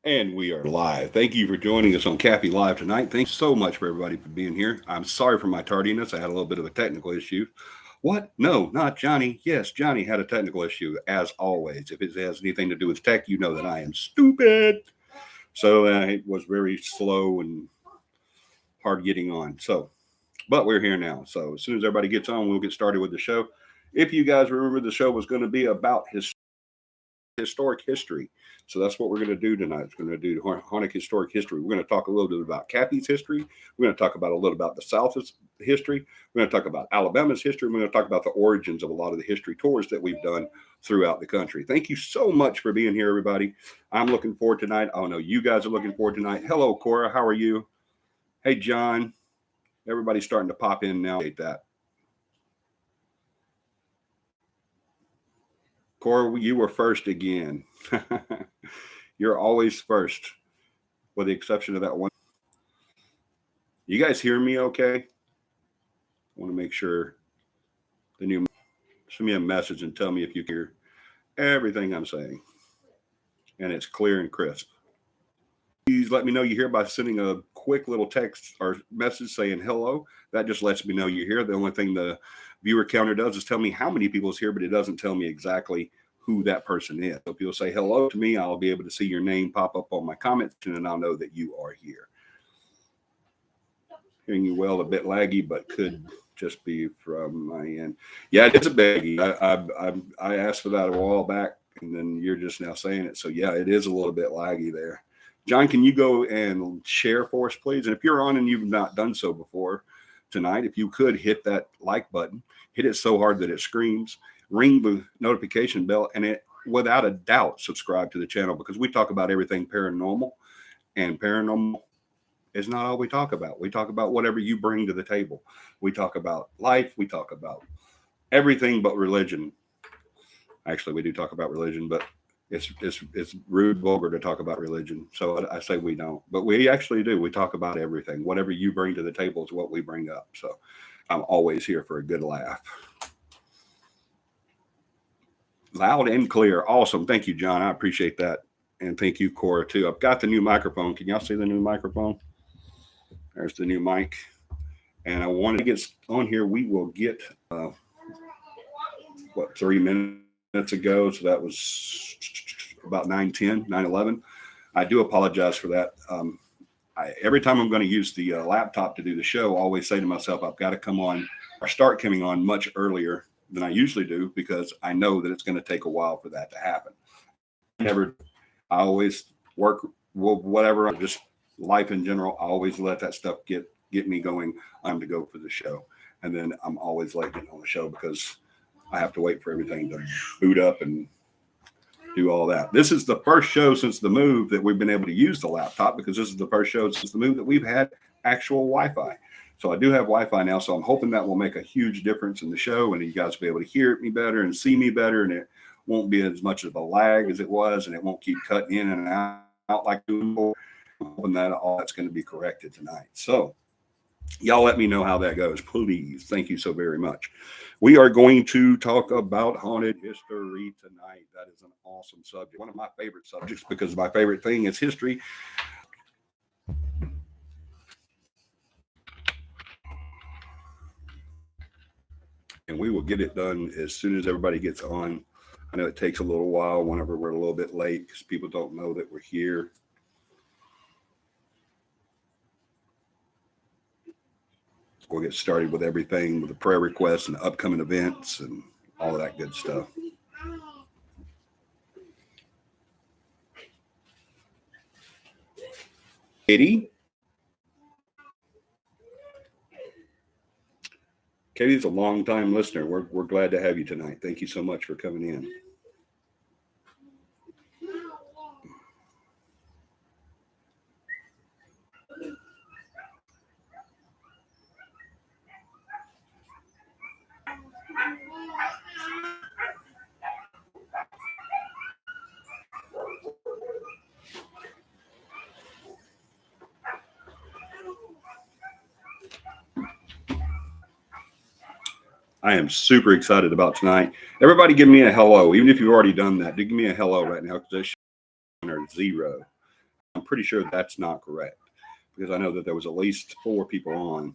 And we are live. Thank you for joining us on CAPI Live tonight. Thanks so much for everybody for being here. I'm sorry for my tardiness. I had a little bit of a technical issue. What? No, not Johnny. Yes, Johnny had a technical issue, as always. If it has anything to do with tech, you know that I am stupid. So it was very slow and hard getting on. But we're here now. So as soon as everybody gets on, we'll get started with the show. If you guys remember, the show was going to be about historic history. So that's what we're going to do tonight. We're going to do haunted historic history. We're going to talk a little bit about CAPI's history. We're going to talk about a little about the South's history. We're going to talk about Alabama's history. We're going to talk about the origins of a lot of the history tours that we've done throughout the country. Thank you so much for being here, everybody. I'm looking forward tonight. I know you guys are looking forward tonight. Hello, Cora. How are you? Hey, John. Everybody's starting to pop in now. I hate that. Cora, you were first again. You're always first, with the exception of that one. You guys hear me okay? I want to make sure the new send me a message and tell me if you hear everything I'm saying and it's clear and crisp. Please let me know you're here by sending a quick little text or message saying hello. That just lets me know you're here. The only thing the viewer counter does is tell me how many people is here, but it doesn't tell me exactly who that person is. So if you'll say hello to me, I'll be able to see your name pop up on my comments and I'll know that you are here. Hearing you well, a bit laggy, but could just be from my end. Yeah, it is a biggie. I asked for that a while back, and then you're just now saying it. So yeah, it is a little bit laggy there. John, can you go and share for us, please? And if you're on and you've not done so before tonight, if you could hit that like button, hit it so hard that it screams, ring the notification bell, and it without a doubt subscribe to the channel because we talk about everything paranormal, and paranormal is not all we talk about. We talk about whatever you bring to the table. We talk about life. We talk about everything but religion. Actually, we do talk about religion, but it's rude, vulgar to talk about religion. So I say we don't, but we actually do. We talk about everything. Whatever you bring to the table is what we bring up. So I'm always here for a good laugh. Loud and clear. Awesome. Thank you, John. I appreciate that. And thank you, Cora, too. I've got the new microphone. Can y'all see the new microphone? There's the new mic. And I wanted to get on here. We will get, 3 minutes ago. So that was about 9:10, 9:11. I do apologize for that. Every time I'm going to use the laptop to do the show, I always say to myself, I've got to come on or start coming on much earlier than I usually do because I know that it's going to take a while for that to happen. I always work, whatever, just life in general. I always let that stuff get me going. I'm to go for the show. And then I'm always late getting on the show because I have to wait for everything to boot up and do all that. This is the first show since the move that we've been able to use the laptop because this is the first show since the move that we've had actual Wi-Fi. So I do have Wi-Fi now, so I'm hoping that will make a huge difference in the show and you guys will be able to hear me better and see me better, and it won't be as much of a lag as it was, and it won't keep cutting in and out like doing before. I'm hoping that all that's going to be corrected tonight. So y'all let me know how that goes, please. Thank you so very much. We are going to talk about haunted history tonight. That is an awesome subject. One of my favorite subjects because my favorite thing is history. And we will get it done as soon as everybody gets on. I know it takes a little while whenever we're a little bit late because people don't know that we're here. We'll get started with everything with the prayer requests and upcoming events and all of that good stuff. Katie? Katie's a long-time listener. We're glad to have you tonight. Thank you so much for coming in. I am super excited about tonight. Everybody give me a hello. Even if you've already done that, do give me a hello right now because they're 0. pretty sure that's not correct, because I know that there was at least 4 people on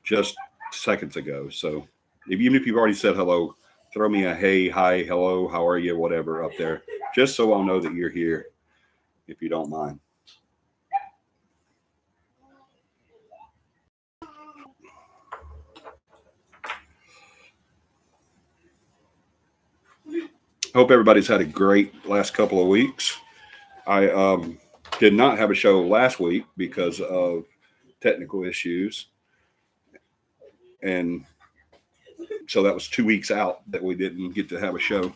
just seconds ago. So even if you've already said hello, throw me a hey, hi, hello, how are you, whatever up there, just so I'll know that you're here, if you don't mind. Hope everybody's had a great last couple of weeks. I did not have a show last week because of technical issues. And so that was 2 weeks out that we didn't get to have a show.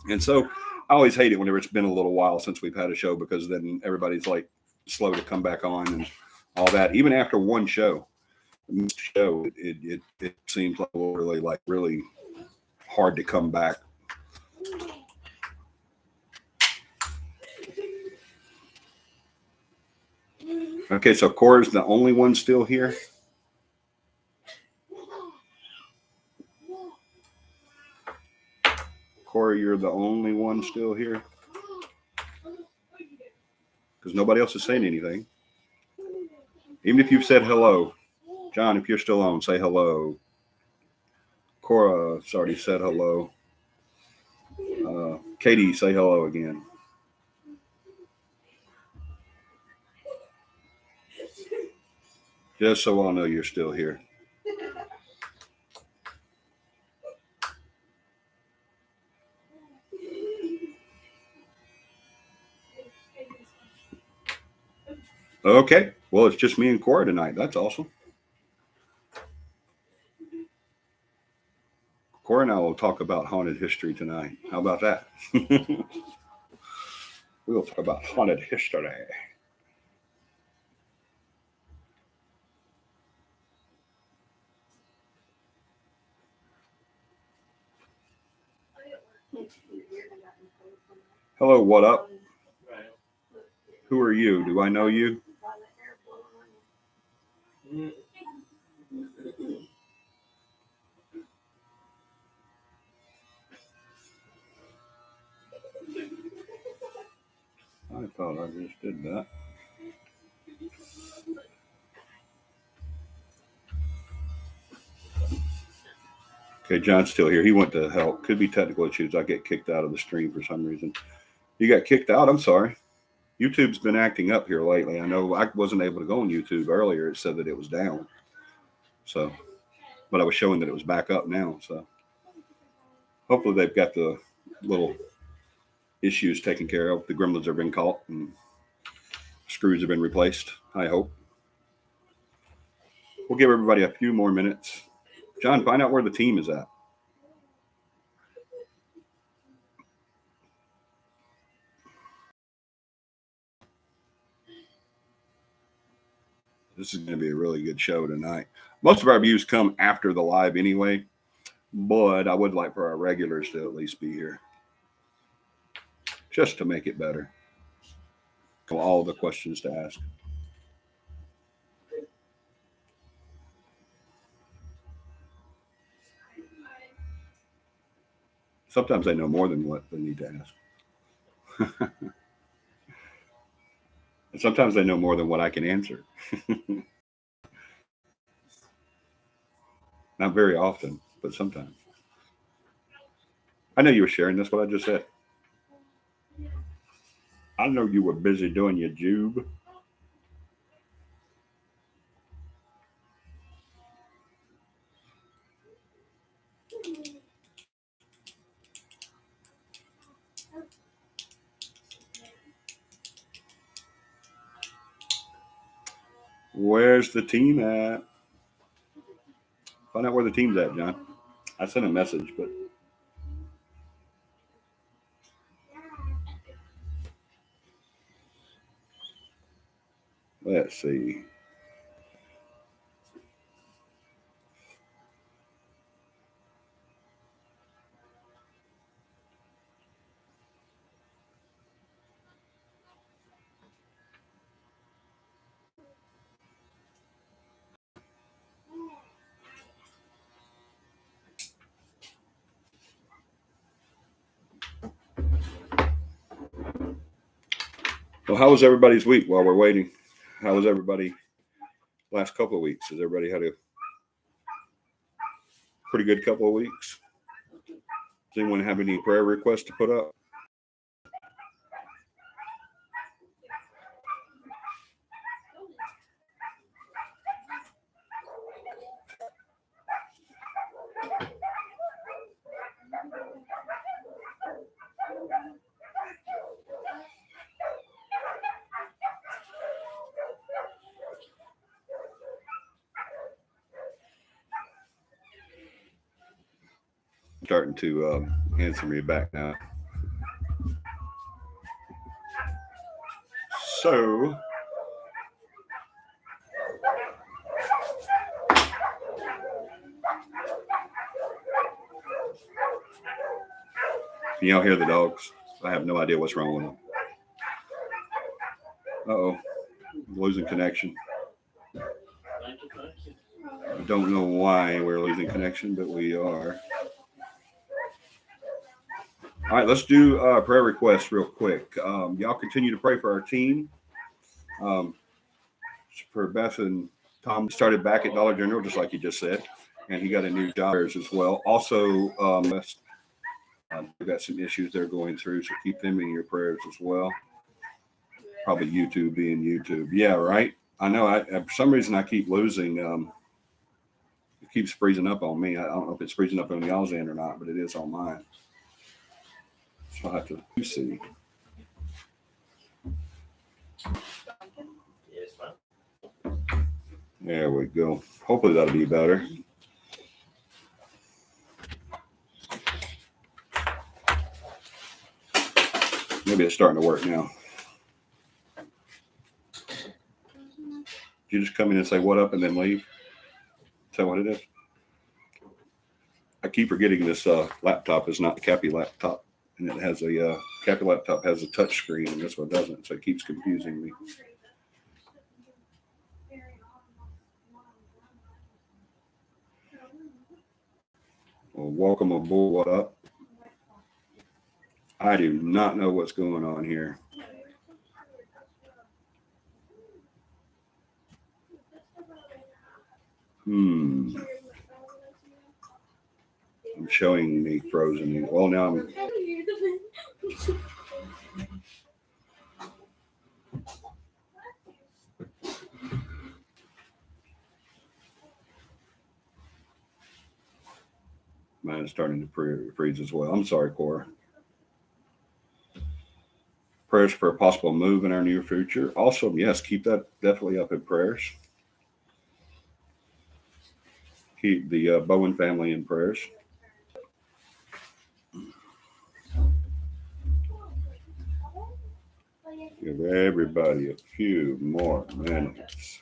And so I always hate it whenever it's been a little while since we've had a show, because then everybody's like slow to come back on and all that. Even after one show, it seems like really hard to come back. Okay, so Cora's the only one still here. Cora, you're the only one still here, because nobody else is saying anything. Even if you've said hello, John, if you're still on, say hello. Cora's already said hello. Katie, say hello again. Just so I'll know you're still here. Okay, well, it's just me and Cora tonight. That's awesome. Cora and I will talk about haunted history tonight. How about that? We will talk about haunted history. Hello, what up? Who are you? Do I know you? I thought I just did that. Okay, John's still here. He went to help. Could be technical issues. I get kicked out of the stream for some reason. You got kicked out? I'm sorry. YouTube's been acting up here lately. I know I wasn't able to go on YouTube earlier. It said that it was down. So, but I was showing that it was back up now. So hopefully they've got the little issues taken care of. The gremlins have been caught and screws have been replaced, I hope. We'll give everybody a few more minutes. John, find out where the team is at. This is going to be a really good show tonight. Most of our views come after the live anyway, but I would like for our regulars to at least be here, just to make it better. All the questions to ask. Sometimes I know more than what they need to ask. And sometimes they know more than what I can answer. Not very often, but sometimes. I know you were sharing. That's what I just said. I know you were busy doing your jube. Where's the team at? Find out where the team's at, John. I sent a message, but let's see. Well, how was everybody's week while we're waiting? How was everybody last couple of weeks? Has everybody had a pretty good couple of weeks? Does anyone have any prayer requests to put up? Starting to answer me back now. So, can y'all hear the dogs? I have no idea what's wrong with them. Uh-oh, losing connection. I don't know why we're losing connection, but we are. All right, let's do prayer requests real quick. Y'all continue to pray for our team. For Beth and Tom started back at Dollar General, just like you just said, and he got a new job as well. Also, we've got some issues they're going through, so keep them in your prayers as well. Probably YouTube being YouTube. Yeah, right. I know. For some reason, I keep losing. It keeps freezing up on me. I don't know if it's freezing up on y'all's end or not, but it is on mine. So I have to see. There we go. Hopefully that'll be better. Maybe it's starting to work now. You just come in and say what up and then leave? Is that what it is? I keep forgetting this laptop is not the CAPI laptop. And it has a CAPI laptop has a touch screen, and this one doesn't, so it keeps confusing me. Well, welcome aboard. What up? I do not know what's going on here. I'm showing me frozen. Well, now I'm. Mine is starting to freeze as well. I'm sorry, Cora. Prayers for a possible move in our near future. Also, yes, keep that definitely up in prayers. Keep the Bowen family in prayers. Give everybody a few more minutes.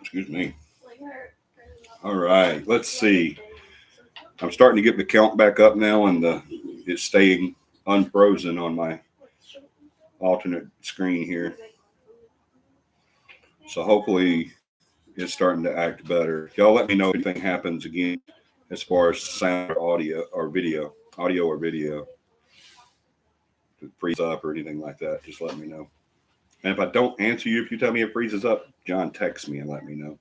Excuse me. All right, let's see. I'm starting to get the count back up now, and it's staying unfrozen on my alternate screen here. So hopefully it's starting to act better. Y'all let me know if anything happens again as far as sound or audio or video, to freeze up or anything like that. Just let me know. And if I don't answer you, if you tell me it freezes up, John, text me and let me know.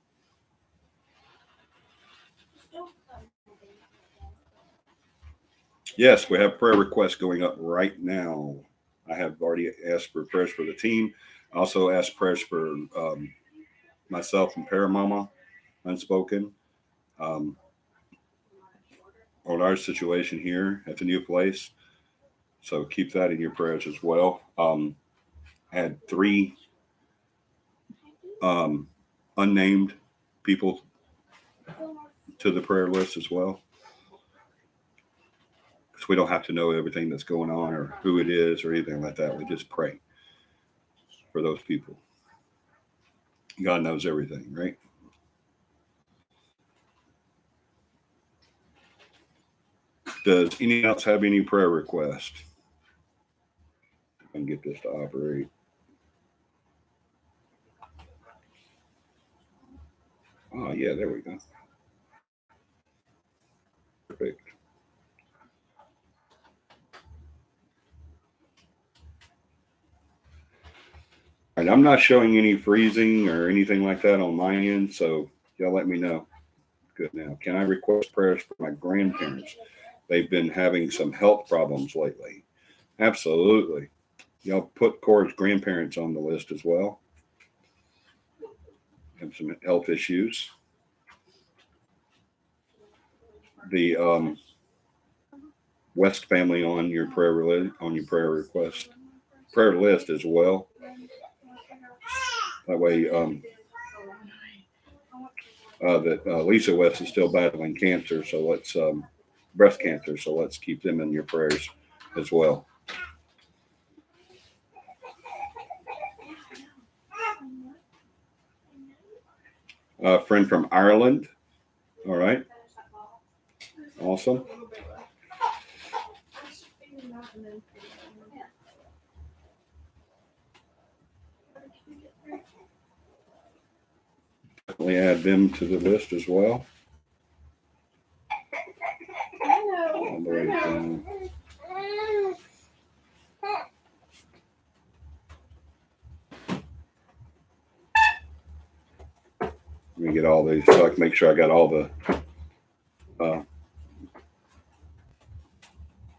Yes, we have prayer requests going up right now. I have already asked for prayers for the team. I also asked prayers for myself and Paramama, Unspoken, on our situation here at the new place. So keep that in your prayers as well. I had 3 unnamed people to the prayer list as well. Because we don't have to know everything that's going on or who it is or anything like that. We just pray for those people. God knows everything, right? Does anyone else have any prayer requests? I can get this to operate. Oh, yeah, there we go. Perfect. All right, I'm not showing any freezing or anything like that on my end, so y'all let me know. Good now. Can I request prayers for my grandparents? They've been having some health problems lately. Absolutely. Y'all put Cora's grandparents on the list as well. Have some health issues. The West family on your prayer request prayer list as well. That way, that Lisa West is still battling cancer, so let's breast cancer. So let's keep them in your prayers as well. A friend from Ireland. All right. Awesome. Definitely add them to the list as well. All the way down. Let me get all these so I can make sure I got all the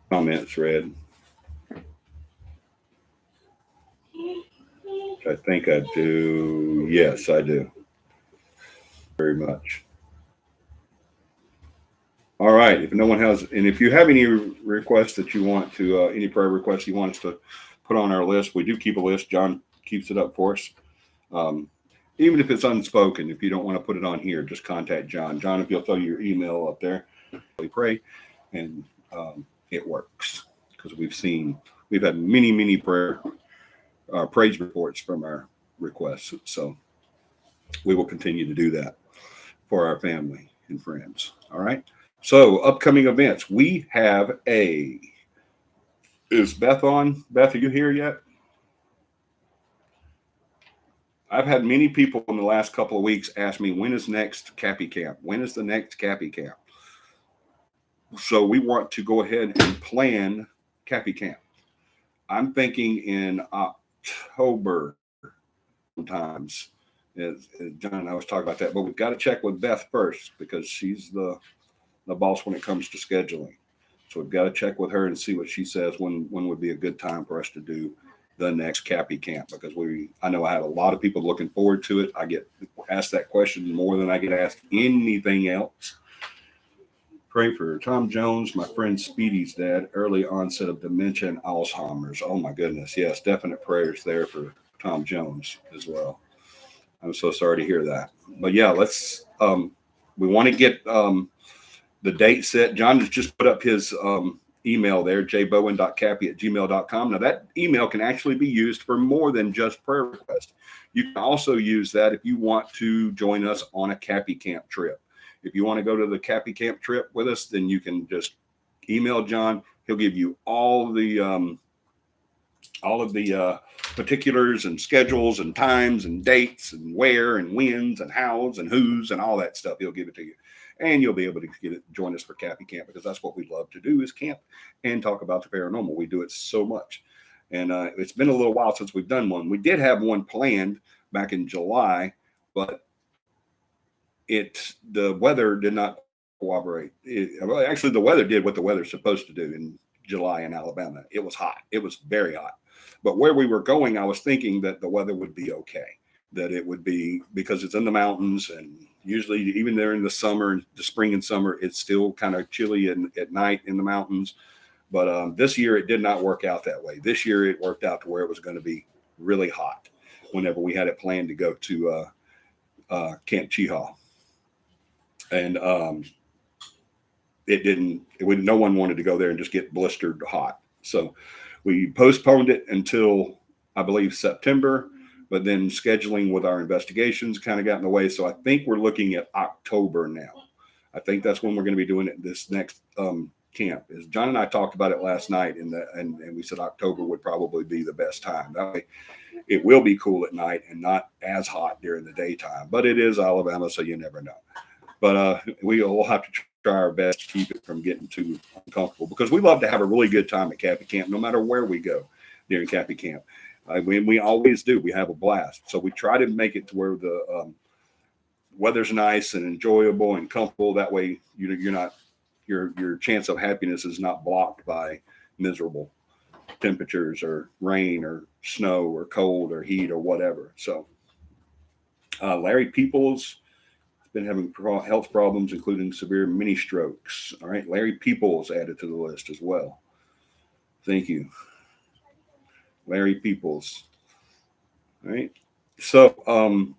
comments read. I think I do. Yes, I do. Very much. All right. If no one has, and if you have any requests that you want to, any prayer requests you want us to put on our list, we do keep a list. John keeps it up for us. Even if it's unspoken, if you don't want to put it on here, just contact John. John, if you'll throw your email up there, we pray, and it works because we've had many praise reports from our requests. So we will continue to do that for our family and friends. All right. So upcoming events, we have is Beth on? Beth, are you here yet? I've had many people in the last couple of weeks ask me, when is next CAPI camp? When is the next CAPI camp? So we want to go ahead and plan CAPI camp. I'm thinking in October sometimes. As John and I was talking about that, but we've got to check with Beth first because she's the boss when it comes to scheduling. So we've got to check with her and see what she says when would be a good time for us to do the next CAPI camp, because I know I had a lot of people looking forward to it. I get asked that question more than I get asked anything else. Pray for Tom Jones, my friend Speedy's dad, early onset of dementia and Alzheimer's. Oh my goodness. Yes, definite prayers there for Tom Jones as well. I'm so sorry to hear that. But yeah, let's we want to get the date set. John has just put up his email there, jbowen.cappy@gmail.com. Now that email can actually be used for more than just prayer requests. You can also use that if you want to join us on a CAPI camp trip. If you want to go to the CAPI camp trip with us, then you can just email John. He'll give you all of the particulars and schedules and times and dates and where and whens and hows and who's and all that stuff. He'll give it to you. And you'll be able to join us for CAPI camp, because that's what we love to do, is camp and talk about the paranormal. We do it so much. And it's been a little while since we've done one. We did have one planned back in July, but the weather did not cooperate. Actually, the weather did what the weather's supposed to do in July in Alabama. It was hot. It was very hot. But where we were going, I was thinking that the weather would be okay, that it would be, because it's in the mountains, and usually even there in the summer, the spring and summer, it's still kind of chilly at night in the mountains. But this year it did not work out that way. This year it worked out to where it was going to be really hot whenever we had it planned to go to Camp Cheehaw. And no one wanted to go there and just get blistered hot. So we postponed it until, I believe, September. but then scheduling with our investigations kind of got in the way. So I think we're looking at October now. I think that's when we're going to be doing it this next camp. Is John and I talked about it last night, and we said October would probably be the best time. That way, it will be cool at night and not as hot during the daytime. But it is Alabama, so you never know. But we will have to try our best to keep it from getting too uncomfortable, because we love to have a really good time at CAPI camp, no matter where we go during CAPI camp. We always do. We have a blast. So we try to make it to where the weather's nice and enjoyable and comfortable. That way, you're not your chance of happiness is not blocked by miserable temperatures or rain or snow or cold or heat or whatever. So Larry Peoples has been having health problems, including severe mini strokes. All right, Larry Peoples added to the list as well. Thank you, Larry Peoples. All right, so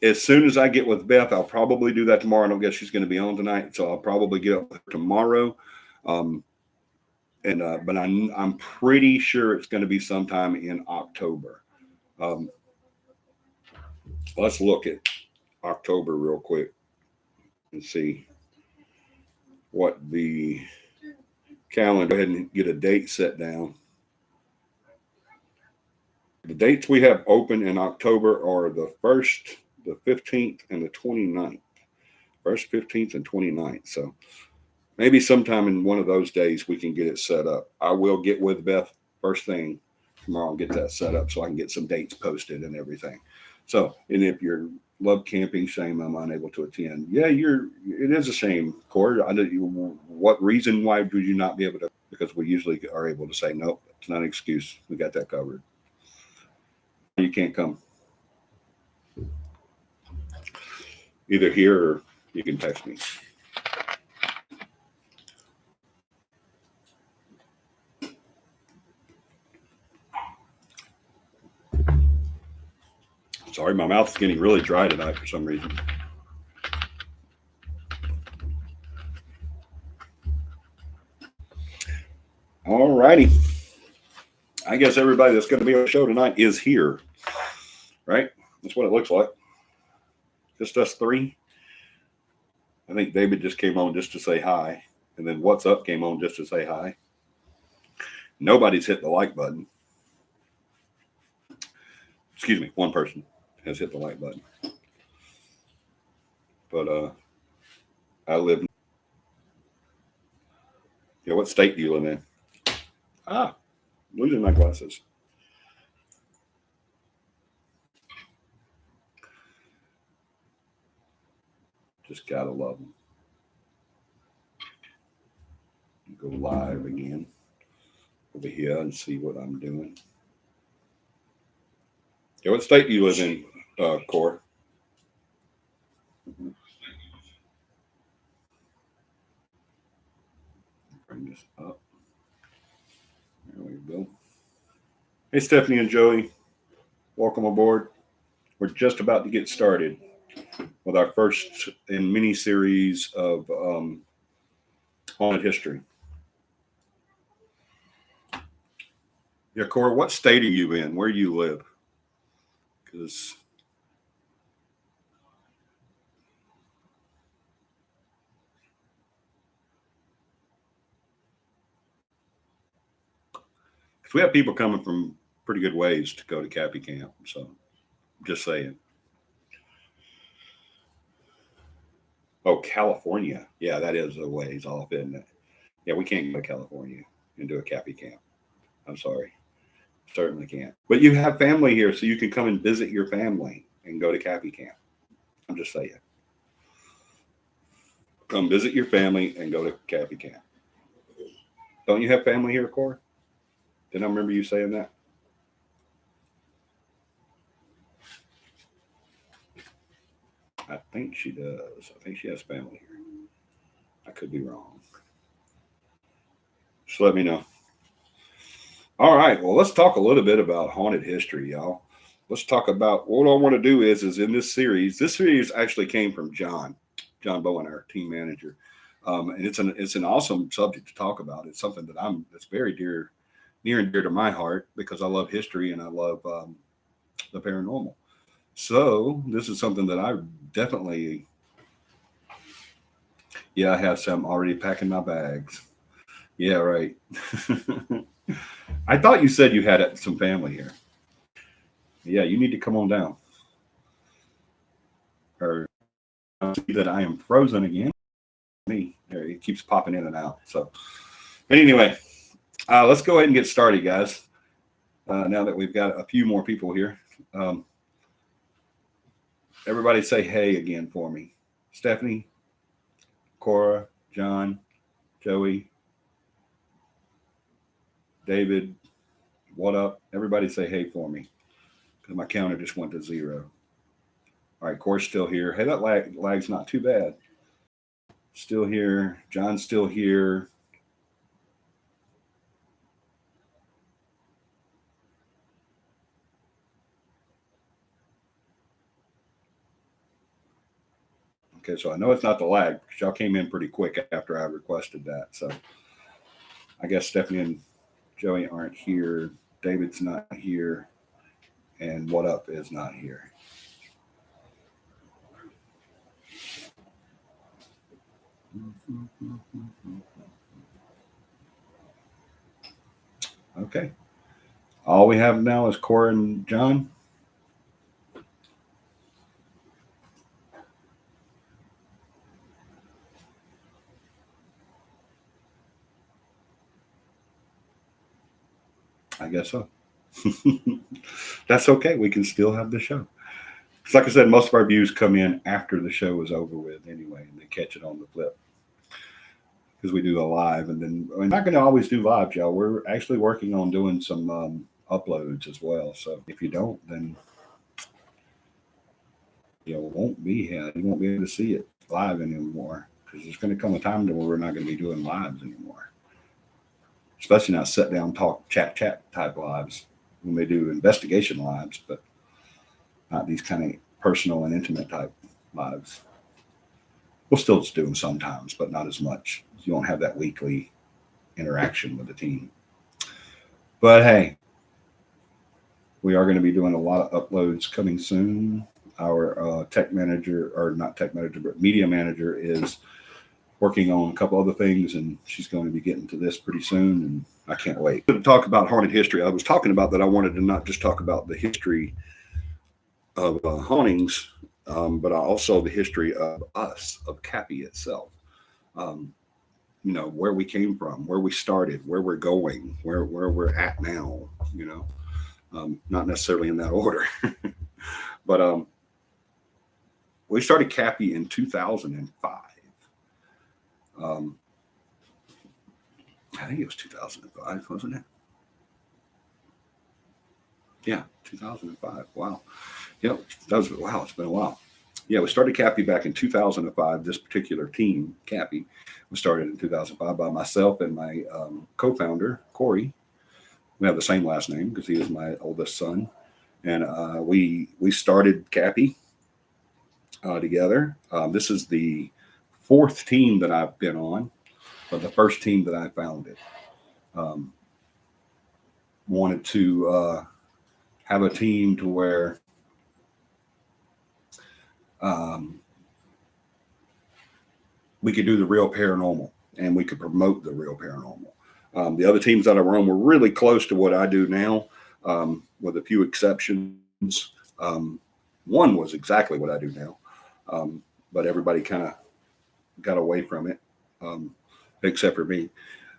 as soon as I get with Beth, I'll probably do that tomorrow. I don't guess she's going to be on tonight, so I'll probably get up tomorrow. But I'm pretty sure it's going to be sometime in October. Let's look at October real quick and see what the calendar. Go ahead and get a date set down. The dates we have open in October are the 1st, the 15th, and the 29th. 1st, 15th, and 29th. So maybe sometime in one of those days we can get it set up. I will get with Beth first thing tomorrow and get that set up so I can get some dates posted and everything. So, and if you're love camping, shame I'm unable to attend. Yeah, it is a shame, Corey. What reason why would you not be able to? Because we usually are able to say, nope, it's not an excuse. We got that covered. You can't come. Either here or you can text me. Sorry, my mouth's getting really dry tonight for some reason. All righty. I guess everybody that's going to be on the show tonight is here, right? That's what it looks like. Just us three. I think David just came on just to say hi. And then What's Up came on just to say hi. Nobody's hit the like button. Excuse me, one person has hit the like button. But I live. Yeah, what state do you live in? Ah, losing my glasses. Just gotta love them. Go live again over here and see what I'm doing. Yeah, what state do you live in, Core? Bring this up. There we go. Hey, Stephanie and Joey. Welcome aboard. We're just about to get started with our first in mini series of haunted history. Yeah, Cora, what state are you in? Where do you live? Because we have people coming from pretty good ways to go to CAPI camp. So just saying. Oh, California. Yeah, that is a ways off, isn't it? Yeah, we can't go to California and do a CAPI camp. I'm sorry. Certainly can't. But you have family here, so you can come and visit your family and go to CAPI camp. I'm just saying. Come visit your family and go to CAPI camp. Don't you have family here, Cora? Didn't I remember you saying that? I think she does. I think she has family here. I could be wrong. Just let me know. All right. Well, let's talk a little bit about haunted history, y'all. Let's talk about what I want to do is in this series. This series actually came from John Bowen, our team manager, and it's an awesome subject to talk about. It's something that's very near and dear to my heart because I love history and I love the paranormal. So this is something that I definitely, yeah, I have some already packing my bags. Yeah, right. I thought you said you had some family here. Yeah, you need to come on down. Or see that I am frozen again. Me, there, it keeps popping in and out. So, but anyway, let's go ahead and get started, guys. Now that we've got a few more people here, um, everybody say hey again for me. Stephanie, Cora, John, Joey, David, what up? Everybody say hey for me because my counter just went to 0. All right, Cora's still here. Hey, that lag's not too bad. Still here. John's still here. Okay, so I know it's not the lag because y'all came in pretty quick after I requested that. So I guess Stephanie and Joey aren't here. David's not here. And What Up is not here. Okay. All we have now is Cora and John. I guess so. That's okay. We can still have the show. Because, like I said, most of our views come in after the show is over with anyway, and they catch it on the flip. Because we do a live, and then we're not going to always do live, y'all. We're actually working on doing some uploads as well. So if you don't, then you won't be here. You won't be able to see it live anymore. Because there's going to come a time where we're not going to be doing lives anymore. Especially not sit down, talk, chat type lives. We may do investigation lives, but not these kind of personal and intimate type lives. We'll still do them sometimes, but not as much. You won't have that weekly interaction with the team. But hey, we are going to be doing a lot of uploads coming soon. Our tech manager, or not tech manager, but media manager is working on a couple other things, and she's going to be getting to this pretty soon, and I can't wait to talk about haunted history. I was talking about that I wanted to not just talk about the history of hauntings, but also the history of us, of CAPI itself. Um, where we came from, where we started, where we're going, where we're at now. You not necessarily in that order, but we started CAPI in 2005. I think it was 2005, wasn't it? Yeah, 2005. Wow. Yep, wow. It's been a while. Yeah, we started CAPI back in 2005. This particular team, CAPI, was started in 2005 by myself and my co-founder, Corey. We have the same last name because he is my oldest son, and we started CAPI together. This is the 4th team that I've been on, but the first team that I founded. Wanted to have a team to where we could do the real paranormal and we could promote the real paranormal. The other teams that I were on were really close to what I do now, with a few exceptions. One was exactly what I do now, but everybody kind of got away from it, except for me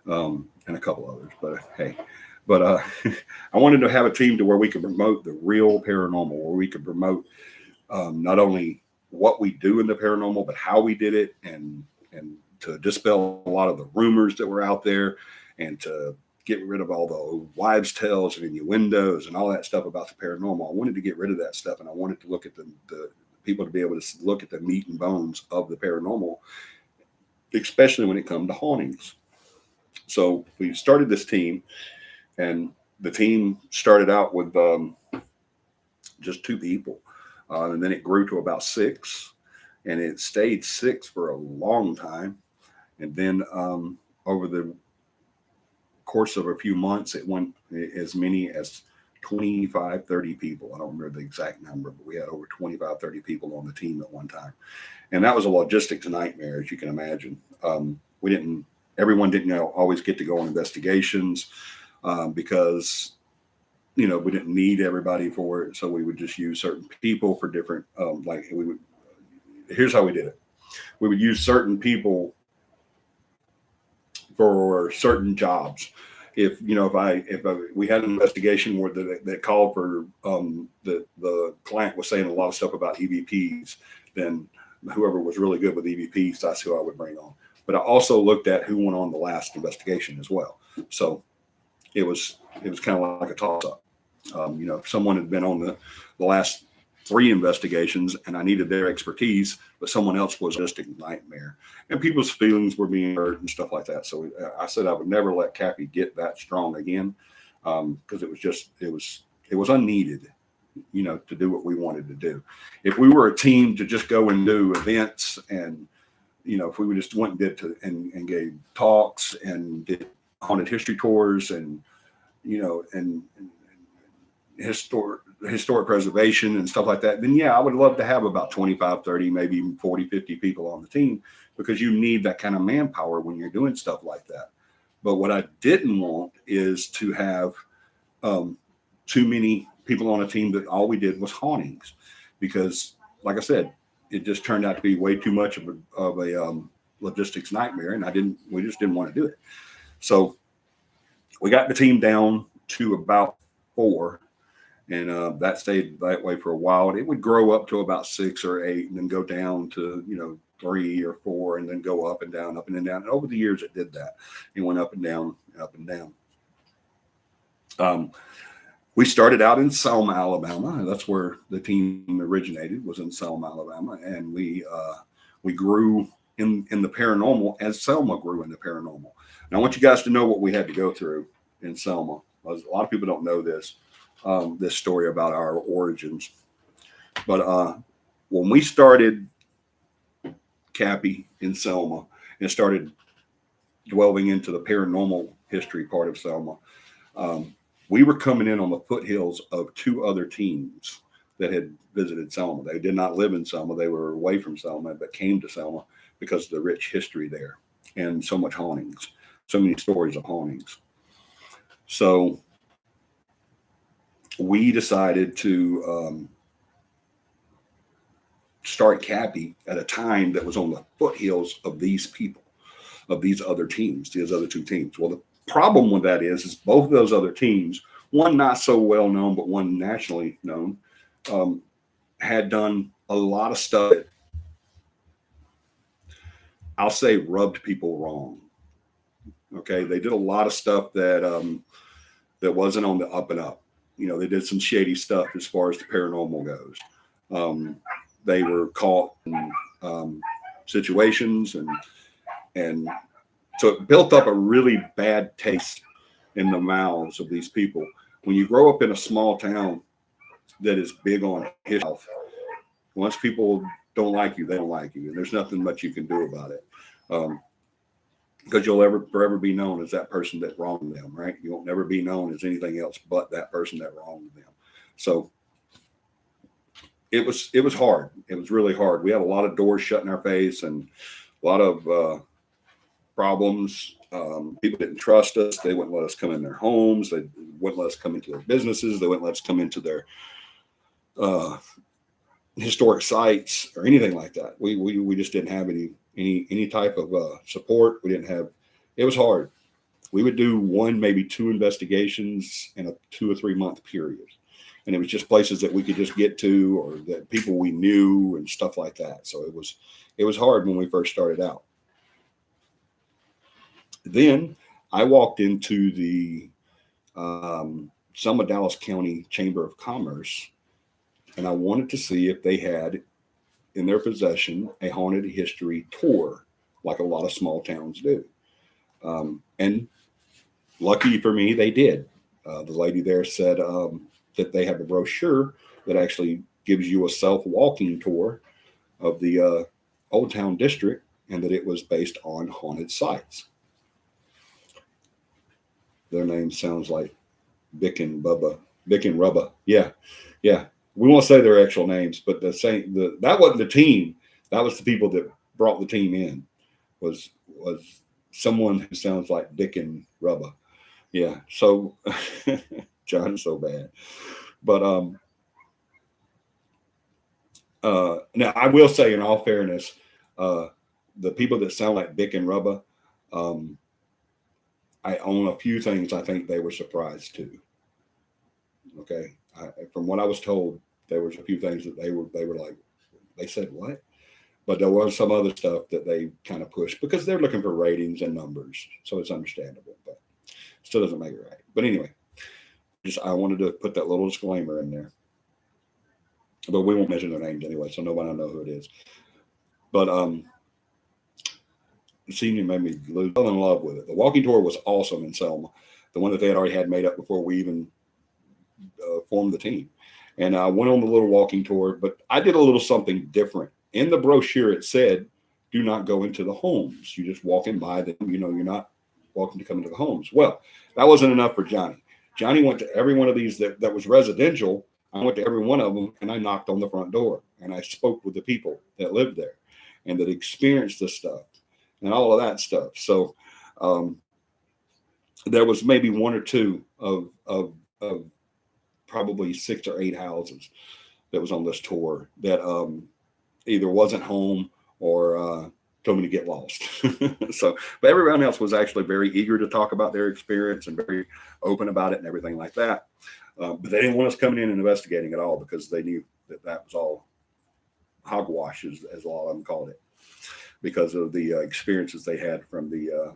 and a couple others. But hey, but I wanted to have a team to where we could promote the real paranormal, where we could promote not only what we do in the paranormal, but how we did it, and to dispel a lot of the rumors that were out there, and to get rid of all the wives' tales and innuendos and all that stuff about the paranormal. I wanted to get rid of that stuff, and I wanted to look at the people to be able to look at the meat and bones of the paranormal, especially when it comes to hauntings. So we started this team, and the team started out with just 2 people, and then it grew to about 6, and it stayed 6 for a long time. And then over the course of a few months, it went as many as 25, 30 people. I don't remember the exact number, but we had over 25, 30 people on the team at one time. And that was a logistics nightmare, as you can imagine. Everyone didn't always get to go on investigations because, we didn't need everybody for it. So we would just use certain people for different, here's how we did it. We would use certain people for certain jobs. If we had an investigation where that called for the client was saying a lot of stuff about EVPs, then whoever was really good with EVPs, that's who I would bring on. But I also looked at who went on the last investigation as well. So it was kind of like a toss up. If someone had been on the last 3 investigations and I needed their expertise, but someone else was just a nightmare and people's feelings were being hurt and stuff like that. So I said I would never let CAPI get that strong again because it was unneeded, to do what we wanted to do. If we were a team to just go and do events and, if we just went and did and gave talks and did haunted history tours and, and historic preservation and stuff like that, then yeah, I would love to have about 25, 30, maybe even 40, 50 people on the team because you need that kind of manpower when you're doing stuff like that. But what I didn't want is to have too many people on a team that all we did was hauntings because, like I said, it just turned out to be way too much of a logistics nightmare, and we just didn't want to do it. So we got the team down to about 4. And that stayed that way for a while. It would grow up to about 6 or 8 and then go down to, 3 or 4 and then go up and down, up and down. And over the years, it did that. It went up and down, up and down. We started out in Selma, Alabama. That's where the team originated, was in Selma, Alabama. And we grew in the paranormal as Selma grew in the paranormal. Now, I want you guys to know what we had to go through in Selma. A lot of people don't know this story about our origins. But when we started CAPI in Selma and started delving into the paranormal history part of Selma, we were coming in on the foothills of 2 other teams that had visited Selma. They did not live in Selma. They were away from Selma, but came to Selma because of the rich history there and so much hauntings, so many stories of hauntings. So we decided to start CAPI at a time that was on the foothills of these people, of these other teams, these other 2 teams. Well, the problem with that is both of those other teams, one not so well known, but one nationally known, had done a lot of stuff that, I'll say, rubbed people wrong. Okay, they did a lot of stuff that that wasn't on the up and up. They did some shady stuff as far as the paranormal goes. They were caught in situations, and so it built up a really bad taste in the mouths of these people. When you grow up in a small town that is big on history, once people don't like you, they don't like you, and there's nothing much you can do about it. Because you'll forever be known as that person that wronged them, right? You won't never be known as anything else but that person that wronged them. So it was hard. It was really hard. We had a lot of doors shut in our face and a lot of problems. People didn't trust us. They wouldn't let us come in their homes. They wouldn't let us come into their businesses. They wouldn't let us come into their historic sites or anything like that. We just didn't have any type of support. We didn't have. It was hard. We would do 1, maybe 2 investigations in a 2 or 3 month period, and it was just places that we could just get to, or that people we knew and stuff like that. So it was hard when we first started out. Then I walked into the Selma Dallas County Chamber of Commerce, and I wanted to see if they had in their possession a haunted history tour, like a lot of small towns do. And lucky for me, they did. The lady there said that they have a brochure that actually gives you a self-walking tour of the Old Town District, and that it was based on haunted sites. Their name sounds like Bick and Bubba Vic and Rubba. Yeah. Yeah. We won't say their actual names, but that wasn't the team. That was the people that brought the team in. Was someone who sounds like Dick and Rubba. Yeah. So John is so bad. But now I will say, in all fairness, the people that sound like Dick and Rubba, I own a few things I think they were surprised too. Okay. From what I was told, there was a few things that they were like, they said what? But there was some other stuff that they kind of pushed because they're looking for ratings and numbers. So it's understandable, but still doesn't make it right. But anyway, I wanted to put that little disclaimer in there. But we won't mention their names anyway, so nobody will know who it is. But the senior made me fell in love with it. The walking tour was awesome in Selma, the one that they had already had made up before we even formed the team. And I went on the little walking tour, but I did a little something different. In the brochure, it said, do not go into the homes. You just walk in by them. You're not welcome to come into the homes. Well, that wasn't enough for Johnny. Johnny went to every one of these that was residential. I went to every one of them, and I knocked on the front door, and I spoke with the people that lived there and that experienced this stuff and all of that stuff. So there was maybe one or two of probably 6 or 8 houses that was on this tour that either wasn't home or told me to get lost. So, but everyone else was actually very eager to talk about their experience and very open about it and everything like that. But they didn't want us coming in and investigating at all because they knew that was all hogwash, as a lot of them called it, because of the experiences they had from the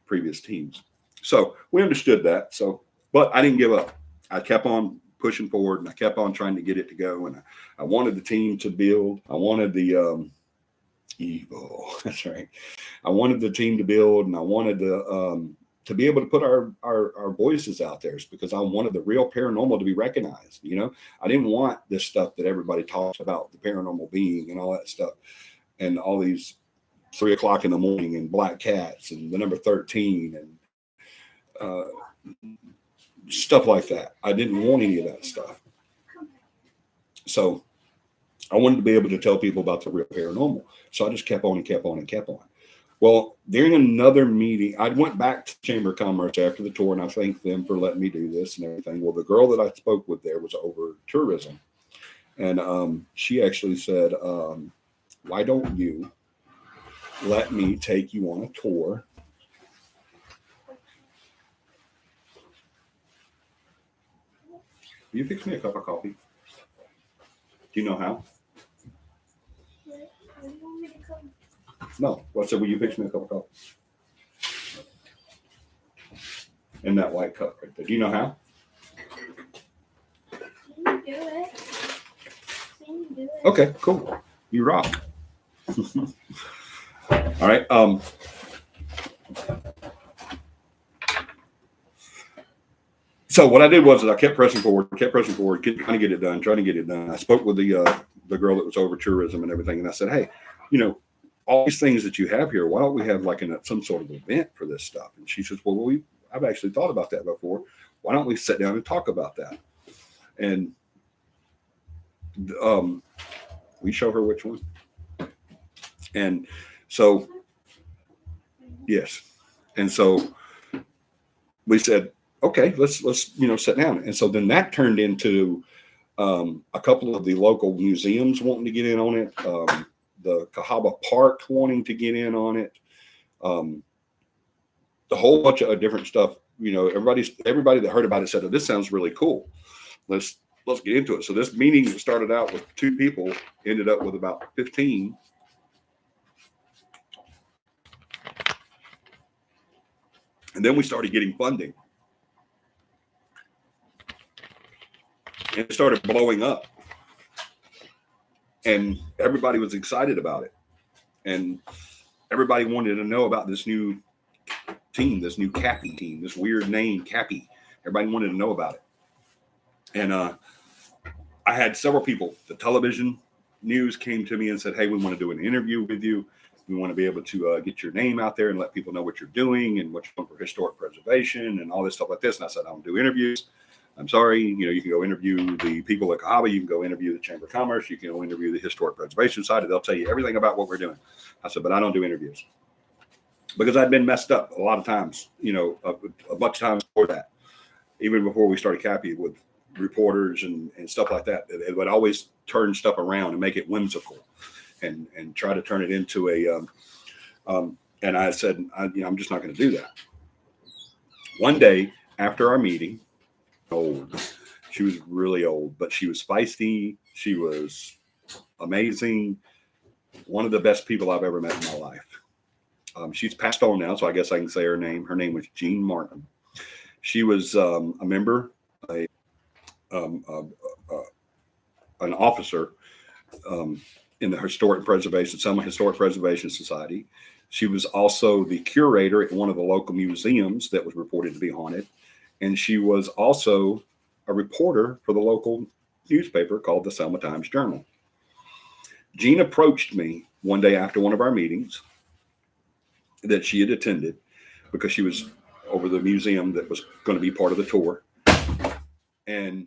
previous teams. So we understood that. So, but I didn't give up. I kept on pushing forward, and I kept on trying to get it to go. And I wanted the team to build. I wanted the evil. That's right. I wanted the team to build, and I wanted to be able to put our voices out there, because I wanted the real paranormal to be recognized. I didn't want this stuff that everybody talks about, the paranormal being and all that stuff, and all these 3 o'clock in the morning and black cats and the number 13 and stuff like that. I didn't want any of that stuff. So I wanted to be able to tell people about the real paranormal. So I just kept on and kept on and kept on. Well, during another meeting, I went back to Chamber of Commerce after the tour, and I thanked them for letting me do this and everything. Well, the girl that I spoke with there was over tourism. And she actually said, why don't you let me take you on a tour? Will you fix me a cup of coffee? Do you know how? No. Well, so will you fix me a cup of coffee? In that white cup right there. Do you know how? Can you do it? Can you do it? Okay, cool. You rock. All right. So what I did was I kept pressing forward, trying to get it done. I spoke with the girl that was over tourism and everything, and I said, hey, all these things that you have here, why don't we have like some sort of event for this stuff? And she says, well, I've actually thought about that before. Why don't we sit down and talk about that? And we show her which one. And so, yes. And so we said, okay, let's sit down. And so then that turned into a couple of the local museums wanting to get in on it. The Cahaba Park wanting to get in on it. The whole bunch of different stuff. Everybody that heard about it said, oh, this sounds really cool. Let's get into it. So this meeting that started out with 2 people ended up with about 15. And then we started getting funding. And it started blowing up. And everybody was excited about it. And everybody wanted to know about this new team, this new CAPI team, this weird name, CAPI. Everybody wanted to know about it. And I had several people. The television news came to me and said, hey, we want to do an interview with you. We want to be able to get your name out there and let people know what you're doing and what you're doing for historic preservation and all this stuff like this. And I said, I don't do interviews. I'm sorry, you can go interview the people at CAPI, you can go interview the Chamber of Commerce, you can go interview the Historic Preservation Society. They'll tell you everything about what we're doing. I said, but I don't do interviews because I'd been messed up a lot of times, a bunch of times before that, even before we started CAPI with reporters and stuff like that. It would always turn stuff around and make it whimsical and try to turn it into and I said, I'm just not going to do that. One day after our meeting, old, she was really old, but she was feisty. She was amazing. One of the best people I've ever met in my life. She's passed on now, so I guess I can say her name. Her name was Jean Martin. She was a member, an officer in the Selma Historic Preservation Society. She was also the curator at one of the local museums that was reported to be haunted. And she was also a reporter for the local newspaper called the Selma Times-Journal. Jean approached me one day after one of our meetings that she had attended because she was over the museum that was going to be part of the tour. And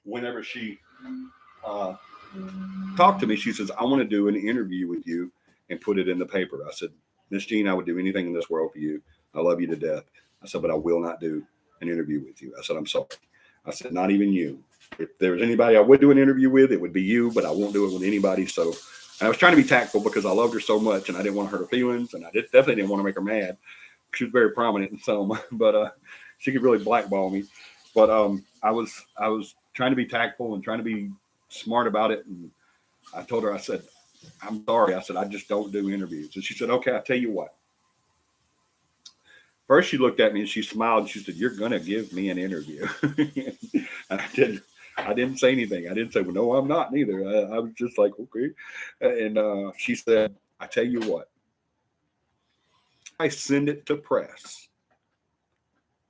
whenever she talked to me, she says, I want to do an interview with you and put it in the paper. I said, Miss Jean, I would do anything in this world for you. I love you to death. I said, but I will not do an interview with you. I said, I'm sorry. I said, not even you. If there was anybody I would do an interview with, it would be you, but I won't do it with anybody. So I was trying to be tactful because I loved her so much and I didn't want to hurt her feelings. And I definitely didn't want to make her mad. She was very prominent in Selma, but she could really blackball me. But I was trying to be tactful and trying to be smart about it. And I told her, I said, I'm sorry. I said, I just don't do interviews. And she said, okay, I'll tell you what. First, she looked at me and she smiled. And she said, you're going to give me an interview. And I didn't say anything. I didn't say, well, no, I'm not neither. I was just like, okay. And she said, I tell you what. I send it to press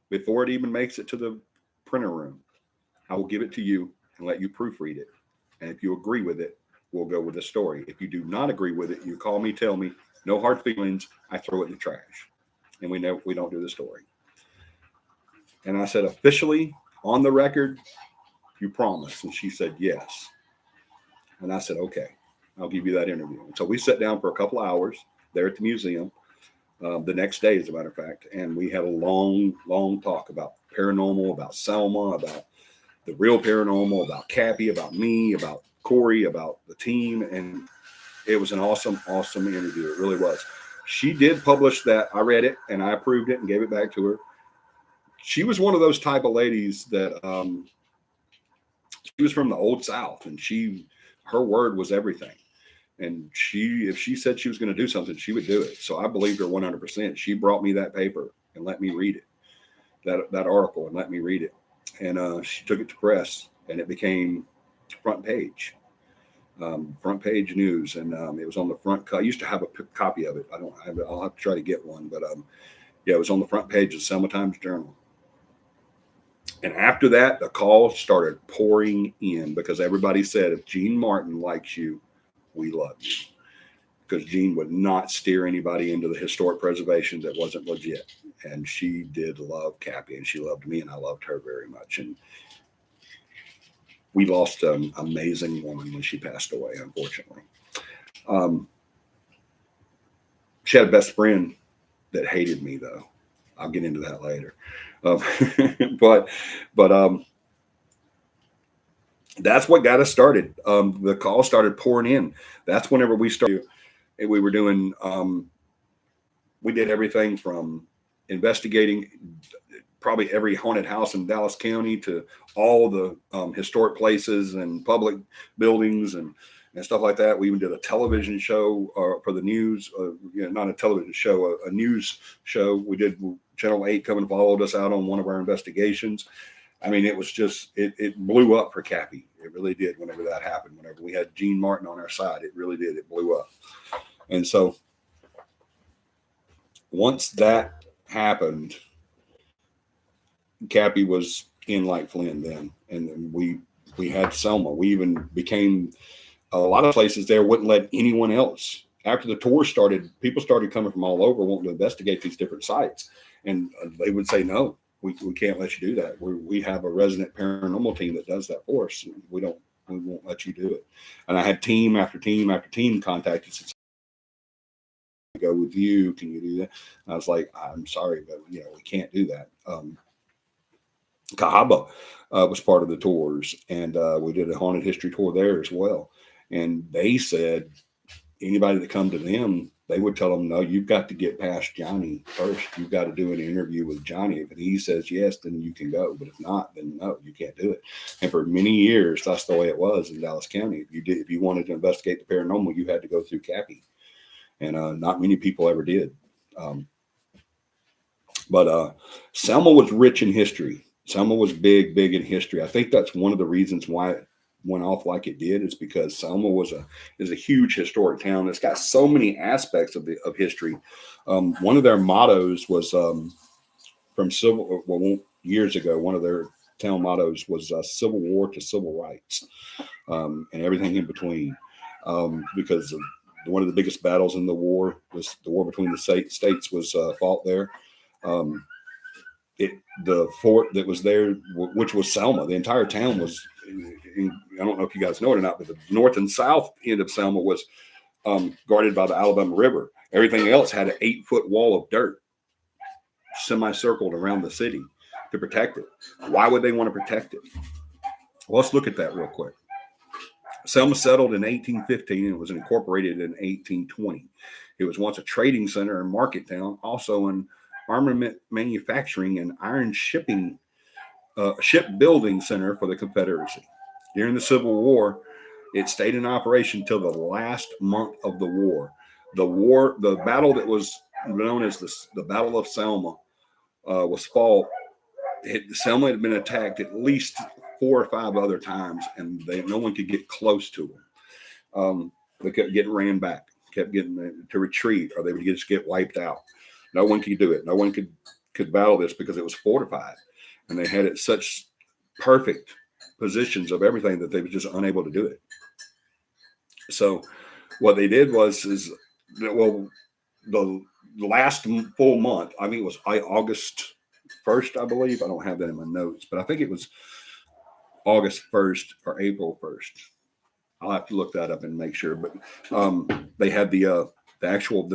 before it even makes it to the printer room. I will give it to you and let you proofread it. And if you agree with it, we'll go with the story. If you do not agree with it, you call me, tell me, no hard feelings. I throw it in the trash. And we know we don't do the story. And I said, officially on the record, you promise? And she said, yes. And I said, okay, I'll give you that interview. And so we sat down for a couple of hours there at the museum. The next day, as a matter of fact, and we had a long, long talk about paranormal, about Selma, about the real paranormal, about CAPI, about me, about Corey, about the team. And it was an awesome, awesome interview. It really was. She did publish that. I read it and I approved it and gave it back to her. She was one of those type of ladies that she was from the old South, and her word was everything. And if she said she was going to do something, she would do it. So I believed her 100%. She brought me that paper and let me read it, that article, and let me read it. And she took it to press, and it became front page news. And it was on the front. I used to have a copy of it. I don't have it. I'll have to try to get one. But yeah, it was on the front page of the Selma Times-Journal. And after that, the calls started pouring in because everybody said, if Jean Martin likes you, we love you. Because Jean would not steer anybody into the historic preservation that wasn't legit. And she did love CAPI, and she loved me, and I loved her very much. And we lost an amazing woman when she passed away, unfortunately. She had a best friend that hated me, though. I'll get into that later. But that's what got us started. The call started pouring in. That's whenever we started. We were doing, we did everything from investigating probably every haunted house in Dallas County to all the historic places and public buildings and stuff like that. We even did a television show for the news, not a television show, a news show. We did Channel 8 come and followed us out on one of our investigations. I mean, it was just, it blew up for CAPI. It really did whenever that happened. Whenever we had Jean Martin on our side, it really did. It blew up. And so once that happened, CAPI was in like Flynn then. And then we had Selma. We even became, a lot of places there wouldn't let anyone else. After the tour started, people started coming from all over wanting to investigate these different sites. And they would say no. we can't let you do that. We have a resident paranormal team that does that for us. We won't let you do it. And I had team after team after team contact us. Go with you. Can you do that? And I was like, I'm sorry, but we can't do that. Cahaba was part of the tours, and we did a haunted history tour there as well. And they said anybody that come to them, they would tell them, no, you've got to get past Johnny first. You've got to do an interview with Johnny. If he says yes, then you can go. But if not, then no, you can't do it. And for many years, that's the way it was in Dallas County. If you wanted to investigate the paranormal, you had to go through CAPI. And not many people ever did. But Selma was rich in history. Selma was big in history. I think that's one of the reasons why it went off like it did, is because Selma is a huge historic town. It's got so many aspects of history. One of their mottos was years ago. One of their town mottos was Civil War to Civil Rights, and everything in between, because one of the biggest battles in the war was the war between the states was fought there. The fort that was there, which was Selma, the entire town was, I don't know if you guys know it or not, but the north and south end of Selma was guarded by the Alabama River. Everything else had an 8-foot wall of dirt semicircled around the city to protect it. Why would they want to protect it? Well, let's look at that real quick. Selma settled in 1815 and was incorporated in 1820. It was once a trading center and market town, also an armament manufacturing and iron shipbuilding center for the Confederacy. During the Civil War, it stayed in operation till the last month of the war. The battle that was known as the Battle of Selma was fought. Selma had been attacked at least 4 or 5 other times, and no one could get close to them. They kept getting ran back, kept getting to retreat, or they would just get wiped out. No one could do it. No one could battle this because it was fortified, and they had it such perfect positions of everything that they were just unable to do it. So what they did the last full month, I mean, it was August 1st, I believe. I don't have that in my notes, but I think it was August 1st or April 1st. I'll have to look that up and make sure. But they had the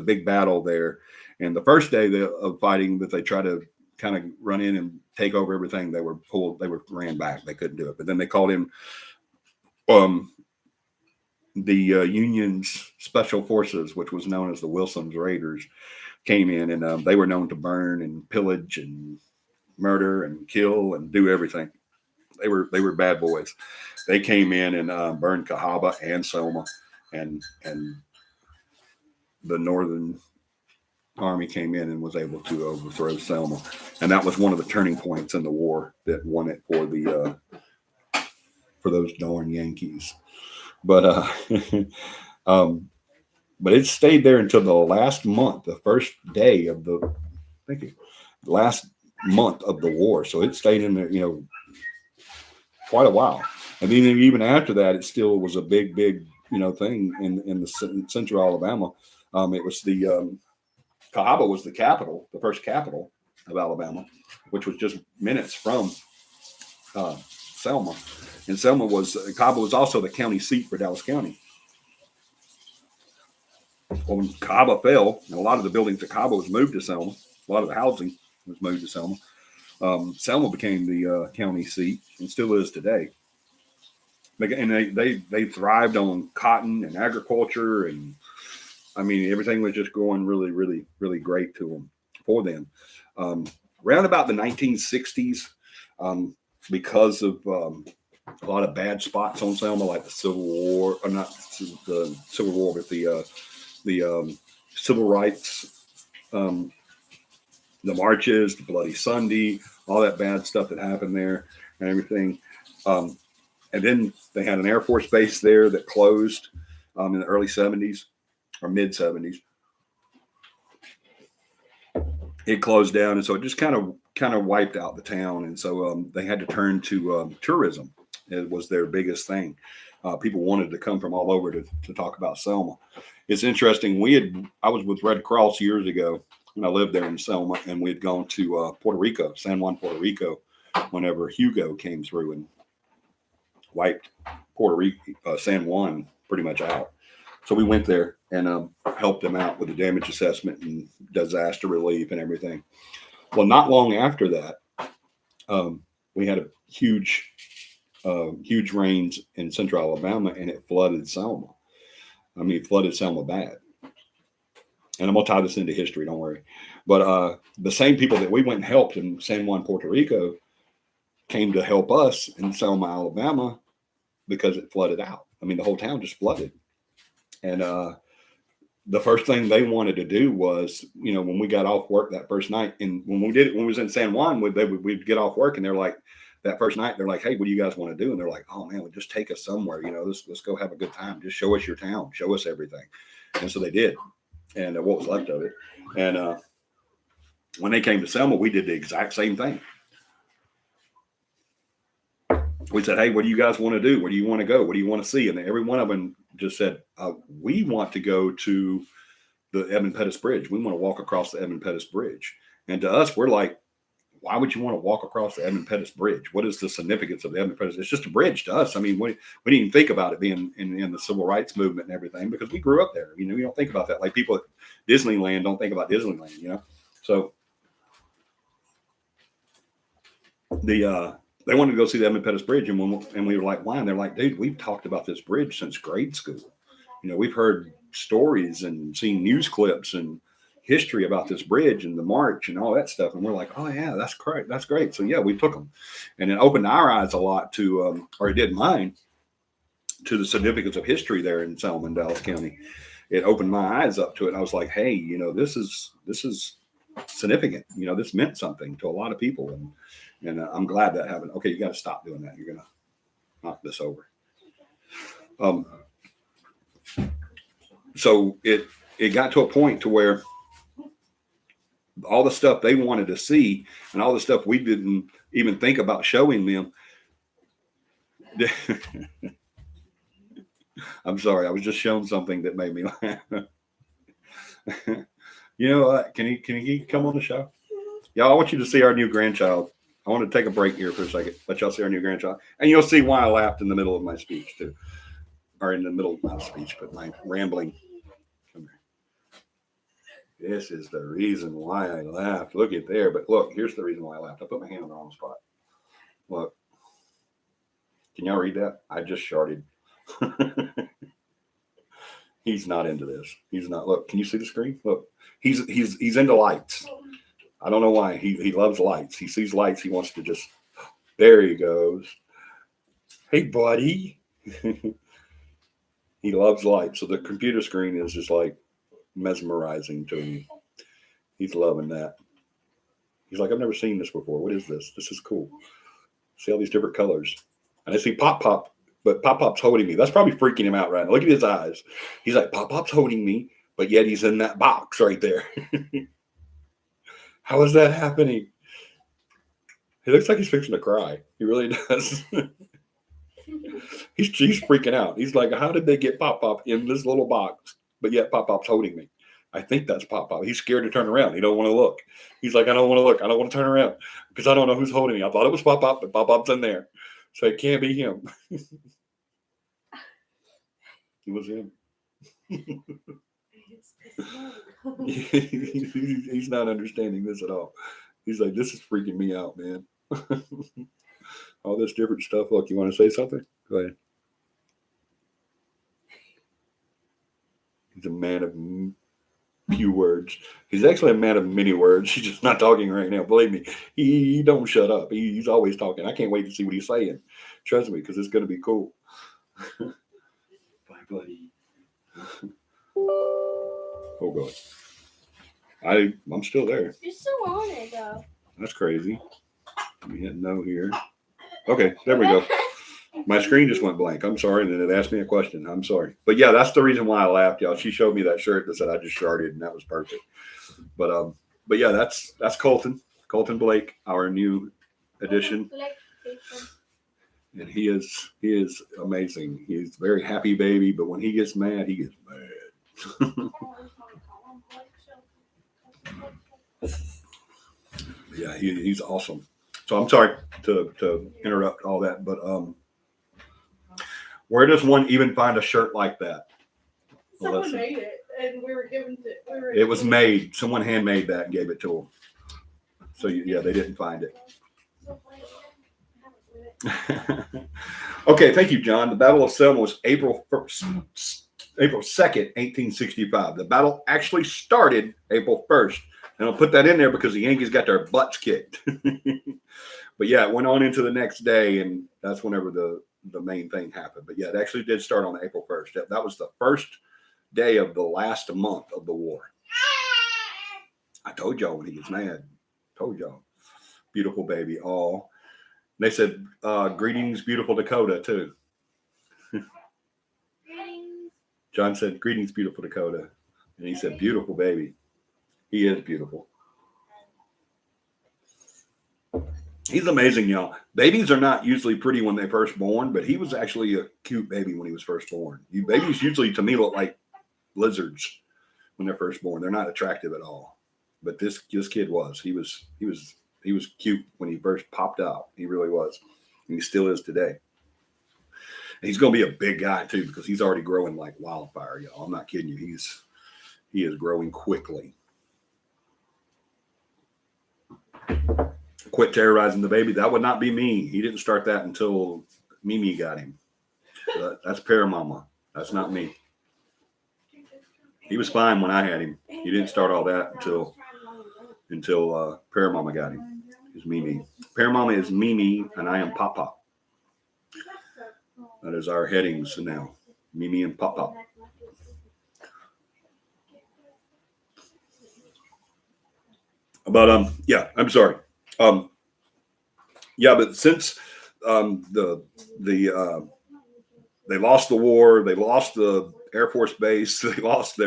big battle there. And the first day of fighting that they tried to kind of run in and take over everything, they were ran back. They couldn't do it. But then they called in the Union's Special Forces, which was known as the Wilson's Raiders, came in, and they were known to burn and pillage and murder and kill and do everything. They were bad boys. They came in and burned Cahaba and Selma, and the Northern Army came in and was able to overthrow Selma, and that was one of the turning points in the war that won it for those darn Yankees. But but it stayed there until the last month, the first day of the last month of the war. So it stayed in there, quite a while. And then even after that, it still was a big thing in the central Alabama. It was the Cahaba was the capital, the first capital of Alabama, which was just minutes from Selma. And Cahaba was also the county seat for Dallas County. Well, when Cahaba fell, and a lot of the buildings at Cahaba was moved to Selma, a lot of the housing was moved to Selma. Selma became the county seat and still is today. And they thrived on cotton and agriculture, and I mean everything was just going really, really, really great for them. Around about the 1960s, because of a lot of bad spots on Selma, like the Civil War, or not the Civil War, but the civil rights, the marches, the Bloody Sunday, all that bad stuff that happened there and everything. And then they had an Air Force base there that closed in the early 70s or mid 70s. It closed down, and so it just kind of wiped out the town. And so they had to turn to tourism. It was their biggest thing. People wanted to come from all over to talk about Selma. It's interesting. I was with Red Cross years ago, when I lived there in Selma, and we'd gone to Puerto Rico, San Juan, Puerto Rico, whenever Hugo came through and wiped Puerto Rico, San Juan pretty much out. So we went there and helped them out with the damage assessment and disaster relief and everything. Well, not long after that, we had a huge rains in central Alabama, and it flooded Selma. I mean, it flooded Selma bad. And I'm going to tie this into history, don't worry. But the same people that we went and helped in San Juan, Puerto Rico, came to help us in Selma, Alabama, because it flooded out. I mean, the whole town just flooded. And the first thing they wanted to do was, when we got off work that first night, and when we was in San Juan, we'd get off work, and they're like, that first night, they're like, hey, what do you guys want to do? And they're like, oh man, well, just take us somewhere, let's go have a good time. Just show us your town, show us everything. And so they did, and what was left of it. And when they came to Selma, we did the exact same thing. We said, hey, what do you guys want to do? Where do you want to go? What do you want to see? And every one of them just said, we want to go to the Edmund Pettus Bridge. We want to walk across the Edmund Pettus Bridge. And to us, we're like, why would you want to walk across the Edmund Pettus Bridge? What is the significance of the Edmund Pettus? It's just a bridge to us. I mean, we didn't even think about it being in the civil rights movement and everything, because we grew up there. We don't think about that. Like people at Disneyland don't think about Disneyland, So they wanted to go see the Edmund Pettus Bridge, and we were like, why? And they're like, dude, we've talked about this bridge since grade school. We've heard stories and seen news clips and history about this bridge and the march and all that stuff. And we're like, oh yeah, that's great. That's great. So yeah, we took them, and it opened our eyes a lot to, or it did mine, to the significance of history there in Selma and Dallas County. It opened my eyes up to it. I was like, hey, this is significant. This meant something to a lot of people. And I'm glad that happened. Okay, you got to stop doing that. You're going to knock this over. So it got to a point to where all the stuff they wanted to see and all the stuff we didn't even think about showing them. I'm sorry, I was just showing something that made me laugh. You know what? Can he come on the show? Y'all, I want you to see our new grandchild. I want to take a break here for a second. Let y'all see our new grandchild. And you'll see why I laughed in the middle of my speech, too. Or in the middle of my speech, but my rambling. Come here. This is the reason why I laughed. Look at there. But look, here's the reason why I laughed. I put my hand on the wrong spot. Look. Can y'all read that? I just sharted. He's not into this. He's not. Look, can you see the screen? Look. He's into lights. I don't know why. He loves lights. He sees lights. He wants to just, there he goes. Hey, buddy. He loves lights. So the computer screen is just like mesmerizing to him. He's loving that. He's like, I've never seen this before. What is this? This is cool. See all these different colors. And I see Pop, but Pop's holding me. That's probably freaking him out right now. Look at his eyes. He's like, Pop's holding me, but yet he's in that box right there. How is that happening? He looks like he's fixing to cry. He really does. He's freaking out. He's like, how did they get Pop in this little box, but yet Pop's holding me? I think that's Pop. He's scared to turn around. He don't want to look. He's like, I don't want to look. I don't want to turn around because I don't know who's holding me. I thought it was Pop, but Pop's in there. So it can't be him. It was him. He's not understanding this at all. He's like, this is freaking me out, man. All this different stuff. Look, you want to say something? Go ahead. He's a man of few words. He's actually a man of many words. He's just not talking right now. Believe me, he don't shut up. He's always talking. I can't wait to see what he's saying. Trust me, because it's going to be cool. Bye, buddy. Oh, God. I'm still there. You're still on it, though. That's crazy. Let me hit no here. Okay, there we go. My screen just went blank. I'm sorry. And then it asked me a question. I'm sorry. But yeah, that's the reason why I laughed, y'all. She showed me that shirt that said I just sharted, and that was perfect. But yeah, that's Colton Blake, our new addition. And he is amazing. He's a very happy baby, but when he gets mad, he gets mad. Yeah, he's awesome. So I'm sorry to interrupt all that, but where does one even find a shirt like that? Someone made it, and we were given to. It was made. Someone handmade that and gave it to them. So yeah, they didn't find it. Okay, thank you, John. The Battle of Selma was April 2nd, 1865. The battle actually started April 1st. And I'll put that in there because the Yankees got their butts kicked. But yeah, it went on into the next day, and that's whenever the main thing happened. But yeah, it actually did start on April 1st. That was the first day of the last month of the war. I told y'all when he gets mad. Told y'all. Beautiful baby. Oh, they said, greetings, beautiful Dakota, too. Greetings. John said, greetings, beautiful Dakota. And he said, beautiful baby. He is beautiful. He's amazing, y'all. Babies are not usually pretty when they're first born, but he was actually a cute baby when he was first born. Babies usually, to me, look like lizards when they're first born. They're not attractive at all. But this kid was. He was cute when he first popped out. He really was. And he still is today. And he's going to be a big guy, too, because he's already growing like wildfire, y'all. I'm not kidding you. He is growing quickly. Quit terrorizing the baby. That would not be me. He didn't start that until Mimi got him. That's Paramama. That's not me. He was fine when I had him. He didn't start all that until Paramama got him. It's Mimi. Paramama is Mimi, and I am Papa. That is our headings now. Mimi and Papa. But yeah, I'm sorry. Yeah, but since they lost the war, they lost the Air Force Base, they lost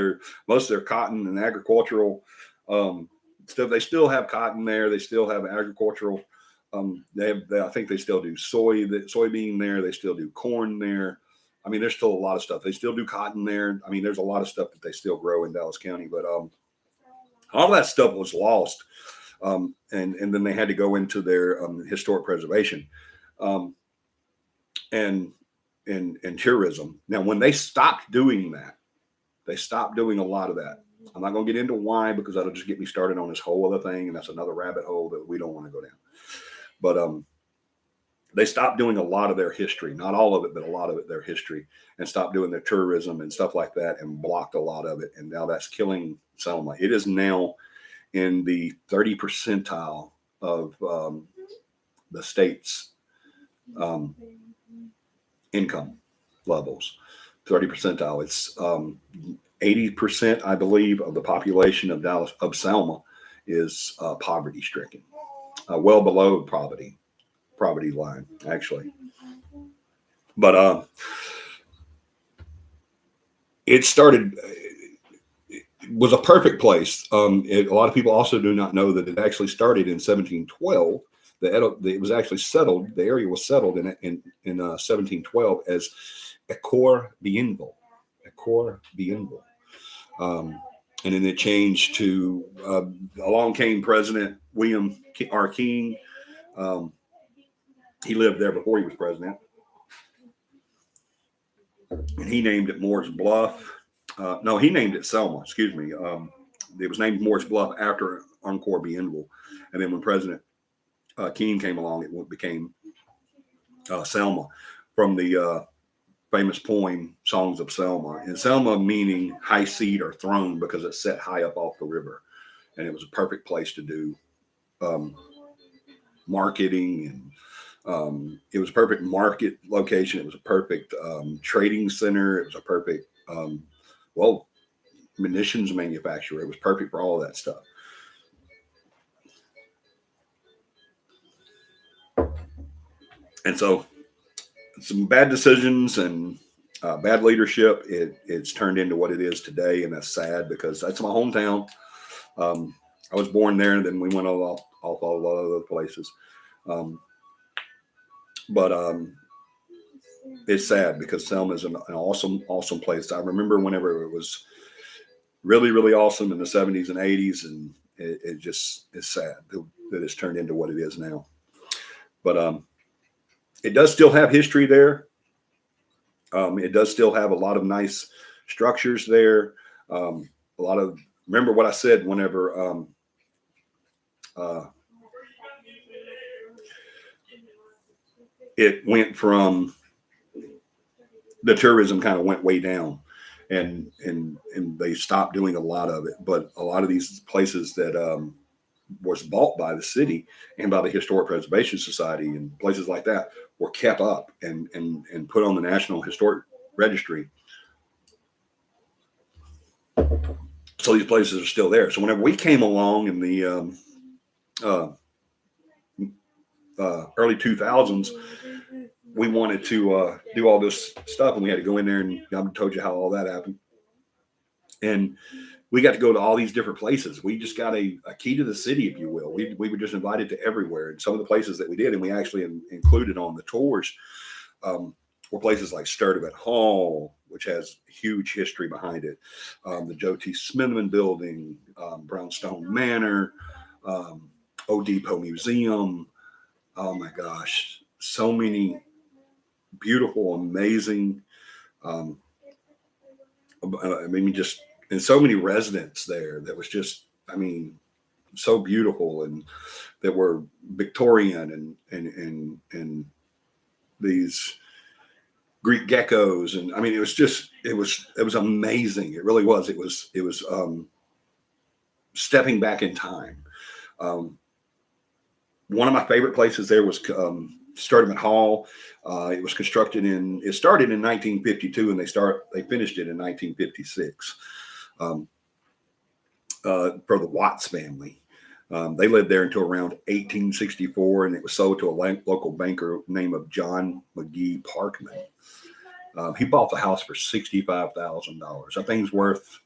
most of their cotton and agricultural stuff. They still have cotton there. They still have agricultural. I think they still do soybean there. They still do corn there. I mean, there's still a lot of stuff. They still do cotton there. I mean, there's a lot of stuff that they still grow in Dallas County, but all that stuff was lost. And then they had to go into their historic preservation and tourism. Now, when they stopped doing that, they stopped doing a lot of that. I'm not going to get into why, because that'll just get me started on this whole other thing, and that's another rabbit hole that we don't want to go down. But they stopped doing a lot of their history, not all of it, but a lot of it, their history, and stopped doing their tourism and stuff like that, and blocked a lot of it. And now that's killing Selma. It is now in the 30 percentile of the state's income levels. 30 percentile. It's 80%, I believe, of the population of Selma is poverty stricken, well below poverty line, actually. But it started. Was a perfect place. A lot of people also do not know that it actually started in 1712. It was actually settled. The area was settled in 1712 as Ecor Bienville. And then it changed to along came President William R. King. He lived there before he was president, and he named it Moore's Bluff. No, he named it Selma. Excuse me. It was named Moore's Bluff after Encore Bienville, and then when President King came along, it became Selma, from the famous poem "Songs of Selma." And Selma meaning high seat or throne because it's set high up off the river, and it was a perfect place to do marketing, and it was a perfect market location. It was a perfect trading center. It was a perfect munitions manufacturer. It was perfect for all of that stuff. And so some bad decisions and bad leadership, it's turned into what it is today. And that's sad because that's my hometown. I was born there, and then we went off a lot of other places. But it's sad because Selma is an awesome place. I remember whenever it was really, really awesome in the 70s and 80s, it just is sad that it's turned into what it is now. But it does still have history there. It does still have a lot of nice structures there. A lot of, remember what I said whenever it went from, the tourism kind of went way down, and they stopped doing a lot of it. But a lot of these places that was bought by the city and by the Historic Preservation Society and places like that were kept up and put on the National Historic Registry. So these places are still there. So whenever we came along in the early 2000s, we wanted to do all this stuff, and we had to go in there, and I told you how all that happened. And we got to go to all these different places. We just got a key to the city, if you will. We were just invited to everywhere. And some of the places that we did, and we actually included on the tours, were places like Sturdivant Hall, which has huge history behind it, the Joe T. Smithman Building, Brownstone Manor, O Depot Museum. Oh my gosh, so many beautiful, amazing, I mean, just, and so many residents there that was just, I mean, so beautiful, and that were Victorian and these Greek geckos. And I mean, it was just, it was amazing. It really was. It was stepping back in time. One of my favorite places there was Sturdivant Hall. It was constructed it started in 1952, and they finished it in 1956 for the Watts family. They lived there until around 1864, and it was sold to a local banker named of John McGee Parkman. He bought the house for $65,000. I think it's worth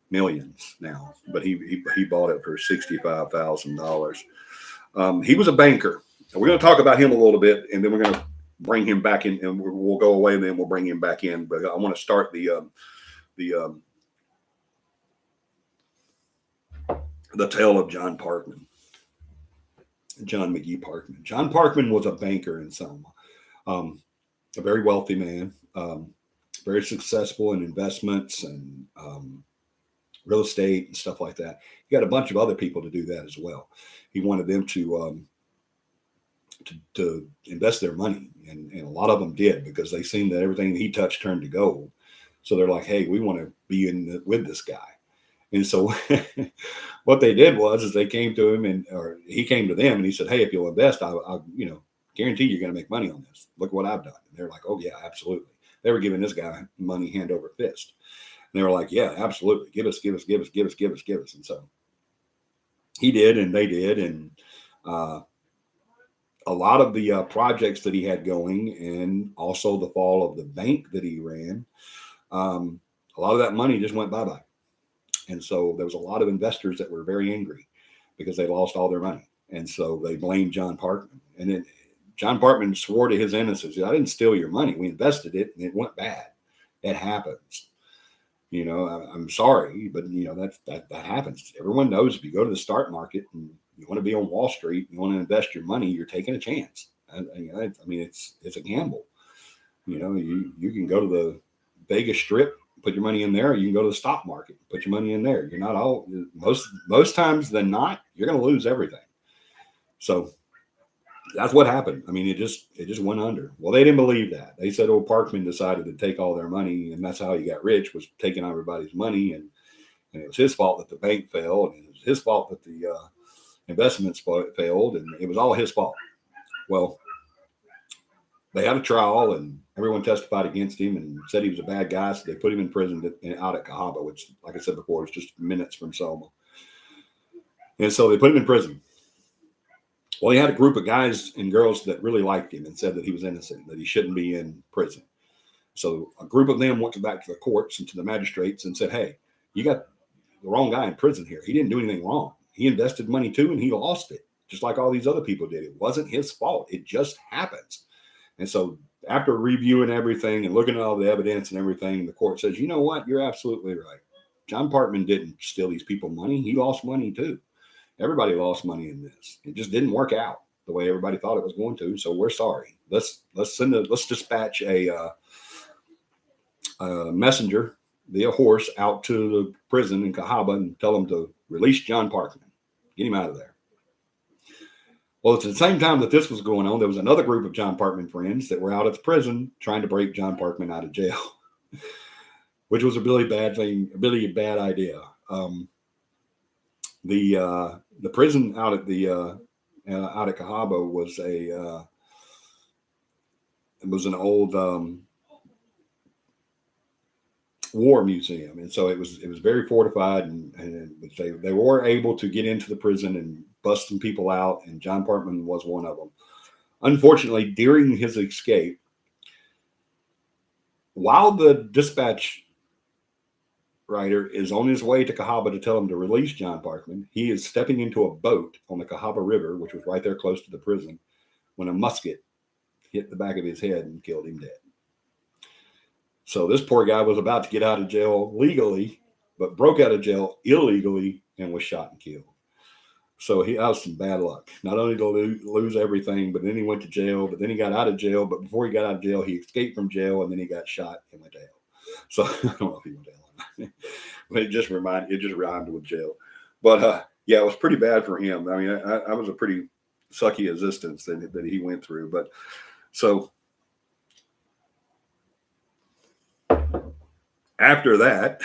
millions now, but he bought it for $65,000. He was a banker. We're going to talk about him a little bit, and then we're going to bring him back in, and we'll go away, and then we'll bring him back in. But I want to start the tale of John Parkman, John McGee Parkman. John Parkman was a banker in Selma, a very wealthy man, very successful in investments and real estate and stuff like that. He got a bunch of other people to do that as well. He wanted them to invest their money, and a lot of them did, because they seen that everything he touched turned to gold. So they're like, hey, we want to be with this guy. And so what they did is they came to him, or he came to them, and he said, hey, if you'll invest, I'll guarantee you're going to make money on this. Look what I've done. And they're like, oh yeah, absolutely. They were giving this guy money hand over fist. And they were like, yeah, absolutely. Give us. And so he did, and they did. And a lot of the projects that he had going, and also the fall of the bank that he ran, a lot of that money just went bye-bye. And so there was a lot of investors that were very angry because they lost all their money. And so they blamed John Parkman. And then John Parkman swore to his innocence. I didn't steal your money. We invested it, and it went bad. It happens. I'm sorry, but that happens. Everyone knows if you go to the stock market and you want to be on Wall Street, you want to invest your money, you're taking a chance. I mean, it's a gamble. You can go to the Vegas Strip, put your money in there. You can go to the stock market, put your money in there. You're not most times than not, you're going to lose everything. So that's what happened. I mean, it just went under. Well, they didn't believe that. They said, Parkman decided to take all their money, and that's how he got rich, was taking everybody's money. And it was his fault that the bank failed, and it was his fault that the investments failed, and it was all his fault. Well, they had a trial, and everyone testified against him and said he was a bad guy. So they put him in prison out at Cahaba, which, like I said before, is just minutes from Selma. And so they put him in prison. Well, he had a group of guys and girls that really liked him and said that he was innocent, that he shouldn't be in prison. So a group of them went back to the courts and to the magistrates and said, hey, you got the wrong guy in prison here. He didn't do anything wrong. He invested money too, and he lost it, just like all these other people did. It wasn't his fault. It just happens. And so after reviewing everything and looking at all the evidence and everything, the court says, you know what? You're absolutely right. John Parkman didn't steal these people money. He lost money too. Everybody lost money in this. It just didn't work out the way everybody thought it was going to. So we're sorry. Let's dispatch a messenger via horse out to the prison in Cahaba and tell them to release John Parkman, get him out of there. Well, at the same time that this was going on, there was another group of John Parkman friends that were out at the prison trying to break John Parkman out of jail, which was a really bad thing, a really bad idea. The prison out at Cahaba was an old war museum, and so it was very fortified, and they were able to get into the prison and bust some people out, and John Parkman was one of them. Unfortunately, during his escape, while the dispatch writer is on his way to Cahaba to tell him to release John Parkman, he is stepping into a boat on the Cahaba River, which was right there close to the prison, when a musket hit the back of his head and killed him dead. So this poor guy was about to get out of jail legally, but broke out of jail illegally and was shot and killed. So he had some bad luck. Not only to lose everything, but then he went to jail, but then he got out of jail. But before he got out of jail, he escaped from jail, and then he got shot and went to hell. So I don't know if he went to hell or not. But it just rhymed with jail. But yeah, it was pretty bad for him. I mean, I was a pretty sucky existence that he went through. But so after that,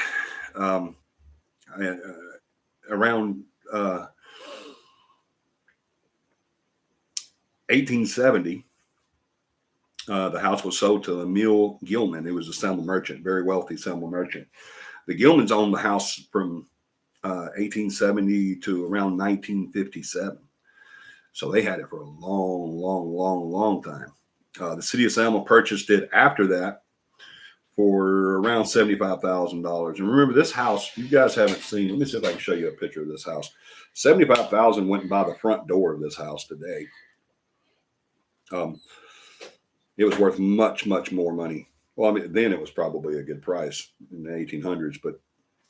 around 1870, the house was sold to Emil Gilman, who was a Selma merchant, very wealthy Selma merchant. The Gilmans owned the house from 1870 to around 1957. So they had it for a long time. The city of Selma purchased it after that for around $75,000. And remember, this house, you guys haven't seen. Let me see if I can show you a picture of this house. $75,000 went by the front door of this house today. It was worth much more money. Well, I mean, then it was probably a good price in the 1800s, but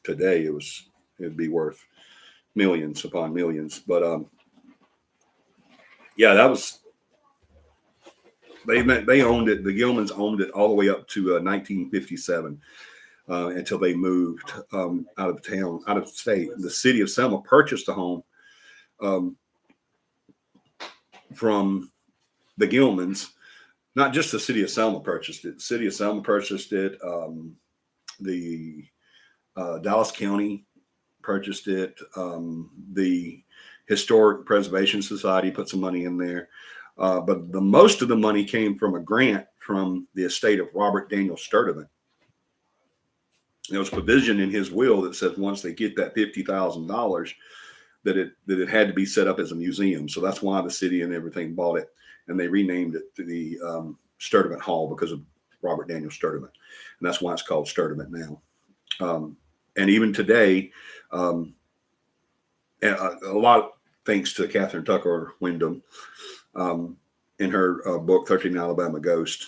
today it'd be worth millions upon millions. But yeah, that was. They owned it. The Gilmans owned it all the way up to 1957 until they moved out of town, out of state. The city of Selma purchased the home from the Gilmans. Not just the city of Selma purchased it. The city of Selma purchased it. The Dallas County purchased it. The Historic Preservation Society put some money in there. But the most of the money came from a grant from the estate of Robert Daniel Sturdivant. There was provision in his will that said once they get that $50,000, that it had to be set up as a museum. So that's why the city and everything bought it, and they renamed it to the Sturdivant Hall because of Robert Daniel Sturdivant, and that's why it's called Sturdivant now. And even today, a lot thanks to Catherine Tucker Wyndham. In her book, 13 Alabama Ghost,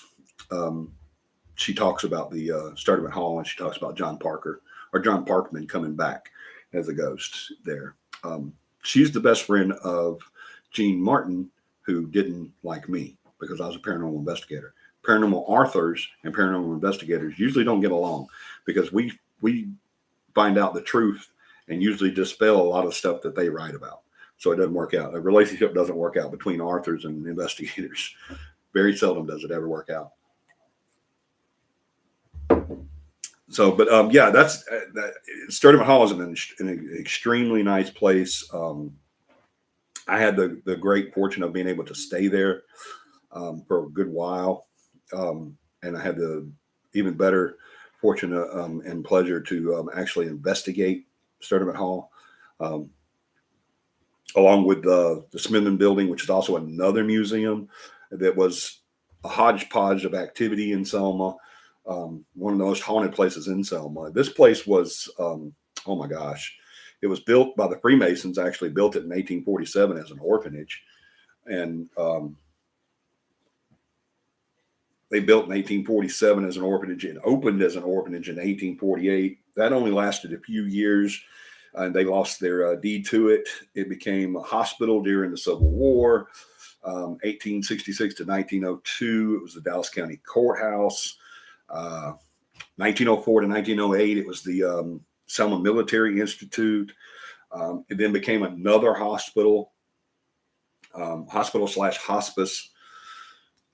she talks about the Sturdivant Hall, and she talks about John Parkman coming back as a ghost there. She's the best friend of Gene Martin, who didn't like me because I was a paranormal investigator. Paranormal authors and paranormal investigators usually don't get along because we find out the truth and usually dispel a lot of stuff that they write about. So it doesn't work out. A relationship doesn't work out between authors and investigators. Very seldom does it ever work out. So, but yeah, that's Sturdivant Hall is an extremely nice place. I had the great fortune of being able to stay there for a good while, and I had the even better fortune and pleasure to actually investigate Sturdivant Hall. Along with the Smithman Building, which is also another museum that was a hodgepodge of activity in Selma. One of the most haunted places in Selma. This place was, oh my gosh, it was built by the Freemasons, actually built it in 1847 as an orphanage. And they built in 1847 as an orphanage and opened as an orphanage in 1848. That only lasted a few years and they lost their deed to it. It became a hospital during the Civil War. 1866 to 1902, it was the Dallas County Courthouse. 1904 to 1908, it was the Selma Military Institute. It then became another hospital, hospital/hospice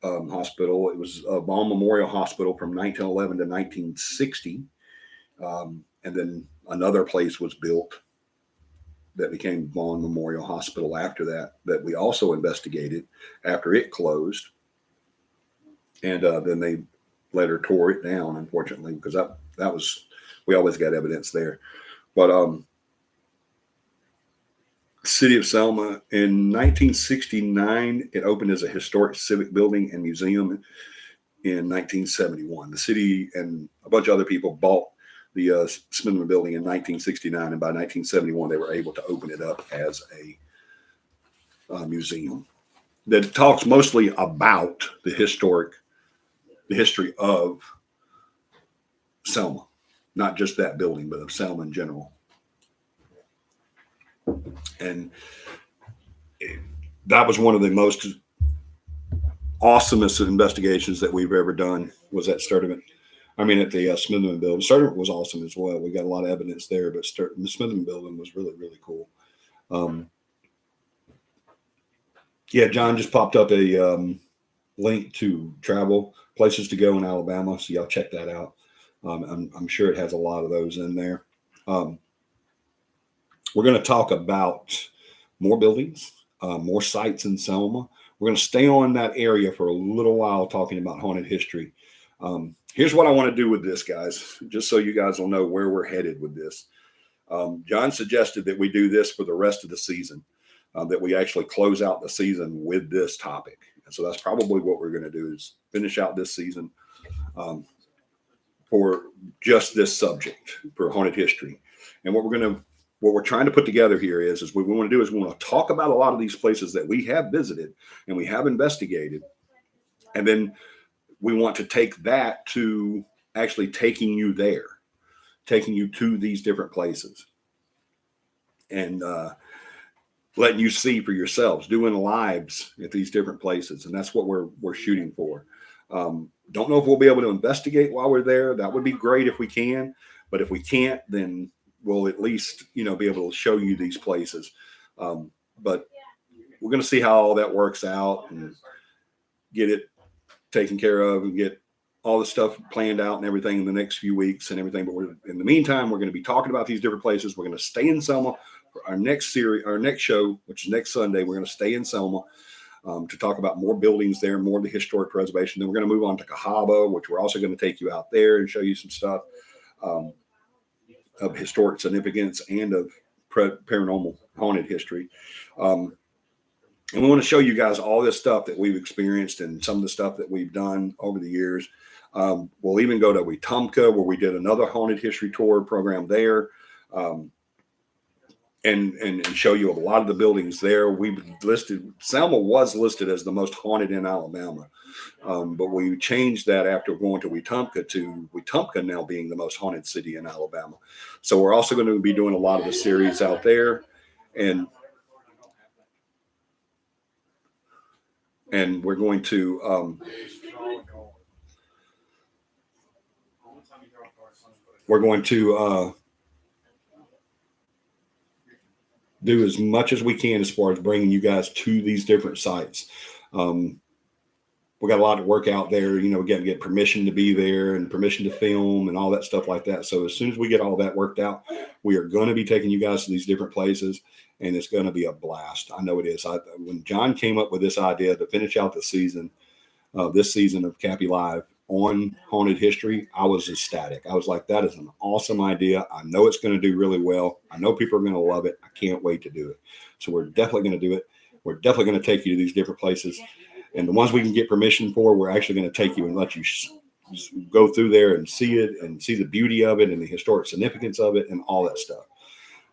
hospital. It was a Vaughn Memorial Hospital from 1911 to 1960. And then another place was built that became Vaughn Memorial Hospital after that we also investigated after it closed. And then they later tore it down, unfortunately, because that was, we always got evidence there. But City of Selma in 1969, it opened as a historic civic building and museum. In 1971, the city and a bunch of other people bought the Smithman building in 1969, and by 1971 they were able to open it up as a museum that talks mostly about the history of Selma, not just that building, but of Selma in general. And that was one of the most awesomest investigations that we've ever done, was at Sturdivant. I mean, at the Smithman building. Sturdivant was awesome as well. We got a lot of evidence there, but the Smithman building was really, really cool. Yeah, John just popped up a link to travel places to go in Alabama, so y'all check that out. I'm sure it has a lot of those in there. We're going to talk about more buildings, more sites in Selma. We're going to stay on that area for a little while, talking about haunted history. Here's what I want to do with this, guys, just so you guys will know where we're headed with this. John suggested that we do this for the rest of the season, that we actually close out the season with this topic. And so that's probably what we're going to do, is finish out this season for just this subject, for haunted history. And what we're trying to put together here is what we want to do is we want to talk about a lot of these places that we have visited and we have investigated. And then we want to take that to actually taking you there, taking you to these different places, and letting you see for yourselves, doing lives at these different places. And that's what we're shooting for. Don't know if we'll be able to investigate while we're there. That would be great if we can, but if we can't, then we'll at least, be able to show you these places. But we're going to see how all that works out and get it taken care of and get all the stuff planned out and everything in the next few weeks and everything. But in the meantime, we're going to be talking about these different places. We're going to stay in Selma for our next series, our next show, which is next Sunday. We're going to stay in Selma to talk about more buildings there, more of the historic preservation. Then we're going to move on to Cahaba, which we're also going to take you out there and show you some stuff of historic significance and of paranormal haunted history. And we want to show you guys all this stuff that we've experienced and some of the stuff that we've done over the years. We'll even go to Wetumpka, where we did another haunted history tour program there, and show you a lot of the buildings there. We've listed, Selma was listed as the most haunted in Alabama, but we changed that after going to Wetumpka now being the most haunted city in Alabama. So we're also going to be doing a lot of the series out there, and we're going to do as much as we can as far as bringing you guys to these different sites. We got a lot of work out there. We got to get permission to be there and permission to film and all that stuff like that. So as soon as we get all that worked out, we are going to be taking you guys to these different places, and it's going to be a blast. I know it is. When John came up with this idea to finish out the season, this season of CAPI Live on haunted history, I was ecstatic. I was like, that is an awesome idea. I know it's going to do really well. I know people are going to love it. I can't wait to do it. So we're definitely going to do it. We're definitely going to take you to these different places. And the ones we can get permission for, we're actually going to take you and let you go through there and see it and see the beauty of it and the historic significance of it and all that stuff.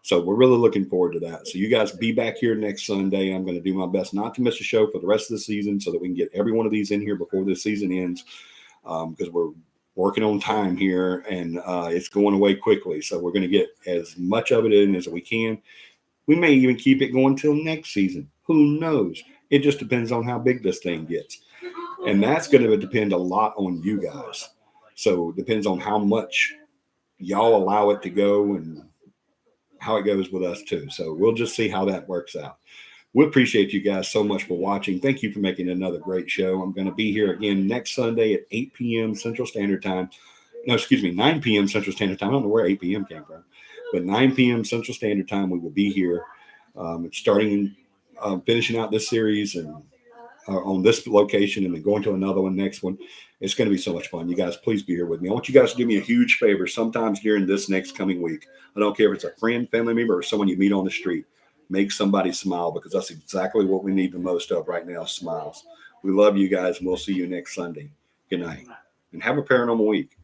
So we're really looking forward to that. So you guys be back here next Sunday. I'm going to do my best not to miss a show for the rest of the season so that we can get every one of these in here before the season ends. Because working on time here, and it's going away quickly. So we're going to get as much of it in as we can. We may even keep it going till next season. Who knows? It just depends on how big this thing gets. And that's going to depend a lot on you guys. So it depends on how much y'all allow it to go and how it goes with us too. So we'll just see how that works out. We appreciate you guys so much for watching. Thank you for making another great show. I'm going to be here again next Sunday at 8 p.m. Central Standard Time. No, excuse me, 9 p.m. Central Standard Time. I don't know where 8 p.m. came from, but 9 p.m. Central Standard Time, we will be here starting, finishing out this series and on this location and then going to another one, next one. It's going to be so much fun. You guys, please be here with me. I want you guys to do me a huge favor sometimes during this next coming week. I don't care if it's a friend, family member, or someone you meet on the street. Make somebody smile, because that's exactly what we need the most of right now, smiles. We love you guys, and we'll see you next Sunday. Good night, and have a paranormal week.